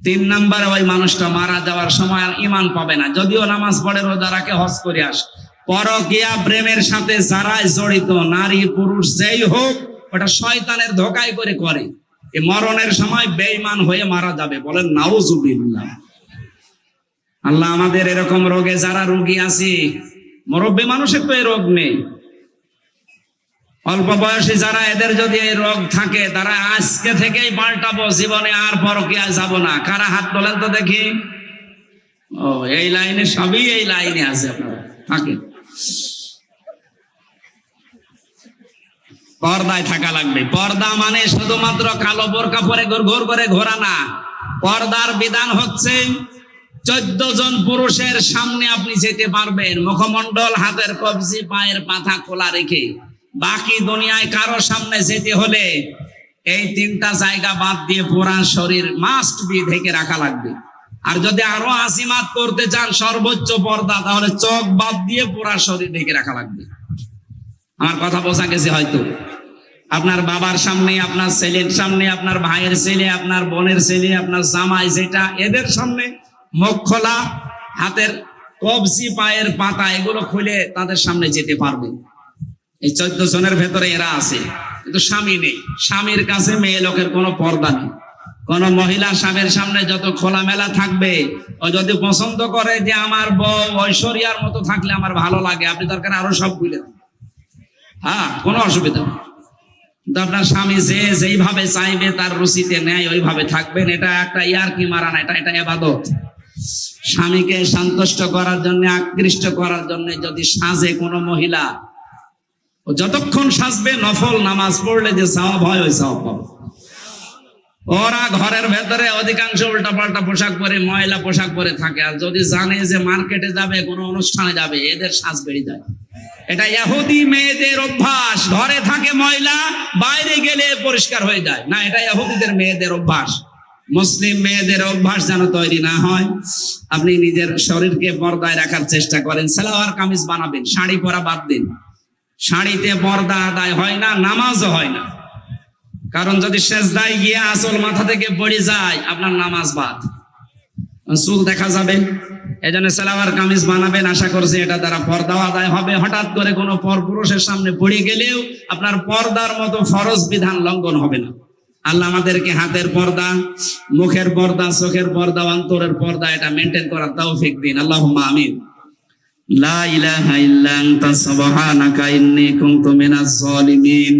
তিন নম্বরে ওই মানুষটা মারা যাওয়ার সময় আর ঈমান পাবে না, যদিও নামাজ পড়ে, রোজা রাখে, হজ করে আসে। পরকীয়া প্রেমের সাথে যারাই জড়িত, নারী পুরুষ যেই হোক, ওটা শয়তানের ধোঁকায় করে এই মরণের সময় বেঈমান হয়ে মারা যাবে। বলেন নাউজুবিল্লাহ। আল্লাহ আমাদের এরকম রোগে যারা রোগী আছি, মুরব্বী মানুষের তো এই রোগ নেই, অল্প বয়সী যারা, এদের যদি এই রোগ থাকে তারা আজকে থেকেই পাল্টাবো, জীবনে আর পরকীয়ায় যাব না। কারা হাত তোলেন তো দেখি। ও এই লাইনে, সবই এই লাইনে আছে, আপনারা থাকেন। পর্দায় থাকা লাগবে। পর্দা মানে শুধুমাত্র কালো বোরকা পরে ঘুর করে ঘোরা না। পর্দার বিধান হচ্ছে 14 জন পুরুষের সামনে আপনি যেতে পারবেন, মুখমণ্ডল, হাতের কবজি, পায়ের পাতা খোলা রেখে। বাকি দুনিয়ায় কারো সামনে যেতে হলে এই তিনটা জায়গা বাদ দিয়ে পুরা শরীর মাস্ট বি ঢেকে রাখা লাগবে। আর যদি আরো আসিমাত করতে চান সর্বোচ্চ পর্দা, তাহলে চোখ বাদ দিয়ে পুরা শরীর ঢেকে রাখা লাগবে। আমার কথা বোঝা গেছে হয়তো? আপনার বাবার সামনে, আপনার ছেলের সামনে, আপনার ভাইয়ের ছেলে, আপনার বোনের ছেলে, আপনার জামাই, যেটা, এদের সামনে মুখ খোলা, হাতের কবজি, পায়ের পাতা এগুলো খুলে তাদের সামনে যেতে পারবে। এই 14 জনের ভেতরে এরা আছে, কিন্তু স্বামী নেই। স্বামীর কাছে মেয়ে লোকের কোনো পর্দা নেই। কোন মহিলা স্বামীর সামনে যত খোলামেলা থাকবে, ও যদি পছন্দ করে যে আমার বউ ঐশ্বরিয়ার মতো থাকলে আমার ভালো লাগে, আপনি দরকার আরো সব ভুলে দেন, হ্যাঁ, কোনো অসুবিধা নেই। কিন্তু আপনার স্বামী যেইভাবে চাইবে, তার রুচিতে নেয়, ওইভাবে থাকবেন। এটা একটা ইয়ারকি মারা না, এটা ইবাদত। স্বামীকে সন্তুষ্ট করার জন্য, আকৃষ্ট করার জন্য যদি সাজে কোনো মহিলা, ও যতক্ষণ সাজবে নফল নামাজ পড়লে যে সওয়াব হয়, ওই সওয়াব পাবে। ওরা ঘরের ভেতরে অধিকাংশ উল্টাপাল্টা পোশাক পরে, ময়লা পোশাক পরে থাকে। আর যদি জানে যে মার্কেটে যাবে, কোনো অনুষ্ঠানে যাবে, এদের সাজ বেড়ে যায়। এটা ইহুদি মেয়েদের অভ্যাস। ঘরে থাকে ময়লা, বাইরে গেলে পরিষ্কার হয়ে যায় না, এটা ইহুদিদের মেয়েদের অভ্যাস। মুসলিম মেয়েদের অভ্যাস যেন তৈরি না হয়। আপনি নিজের শরীরকে পর্দায় রাখার চেষ্টা করেন। সালোয়ার কামিজ বানাবেন, শাড়ি পরা বাদ দিন। শাড়িতে পর্দা আদায় হয় না, নামাজও হয় না। কারণ যদি সেজদায় গিয়ে আসল মাথা থেকে পড়ে যায়, আপনার নামাজ বাদ, চুল দেখা যাবে। এই জন্য সালোয়ার কামিজ বানাবেন, আশা করছি এটা দ্বারা পর্দাও আদায় হবে। হঠাৎ করে কোনো পরপুরুষের সামনে পড়ে গেলেও আপনার পর্দার মতো ফরজ বিধান লঙ্ঘন হবে না। আল্লাহ আমাদেরকে হাতের পর্দা, মুখের পর্দা, চোখের পর্দা, অন্তরের পর্দা এটা মেনটেন করার তৌফিক দিন। আল্লাহুম্মা আমিন। লা ইলাহা ইল্লা আনতা সুবহানাকা ইন্নী কুনতু মিনাজ জালিমিন।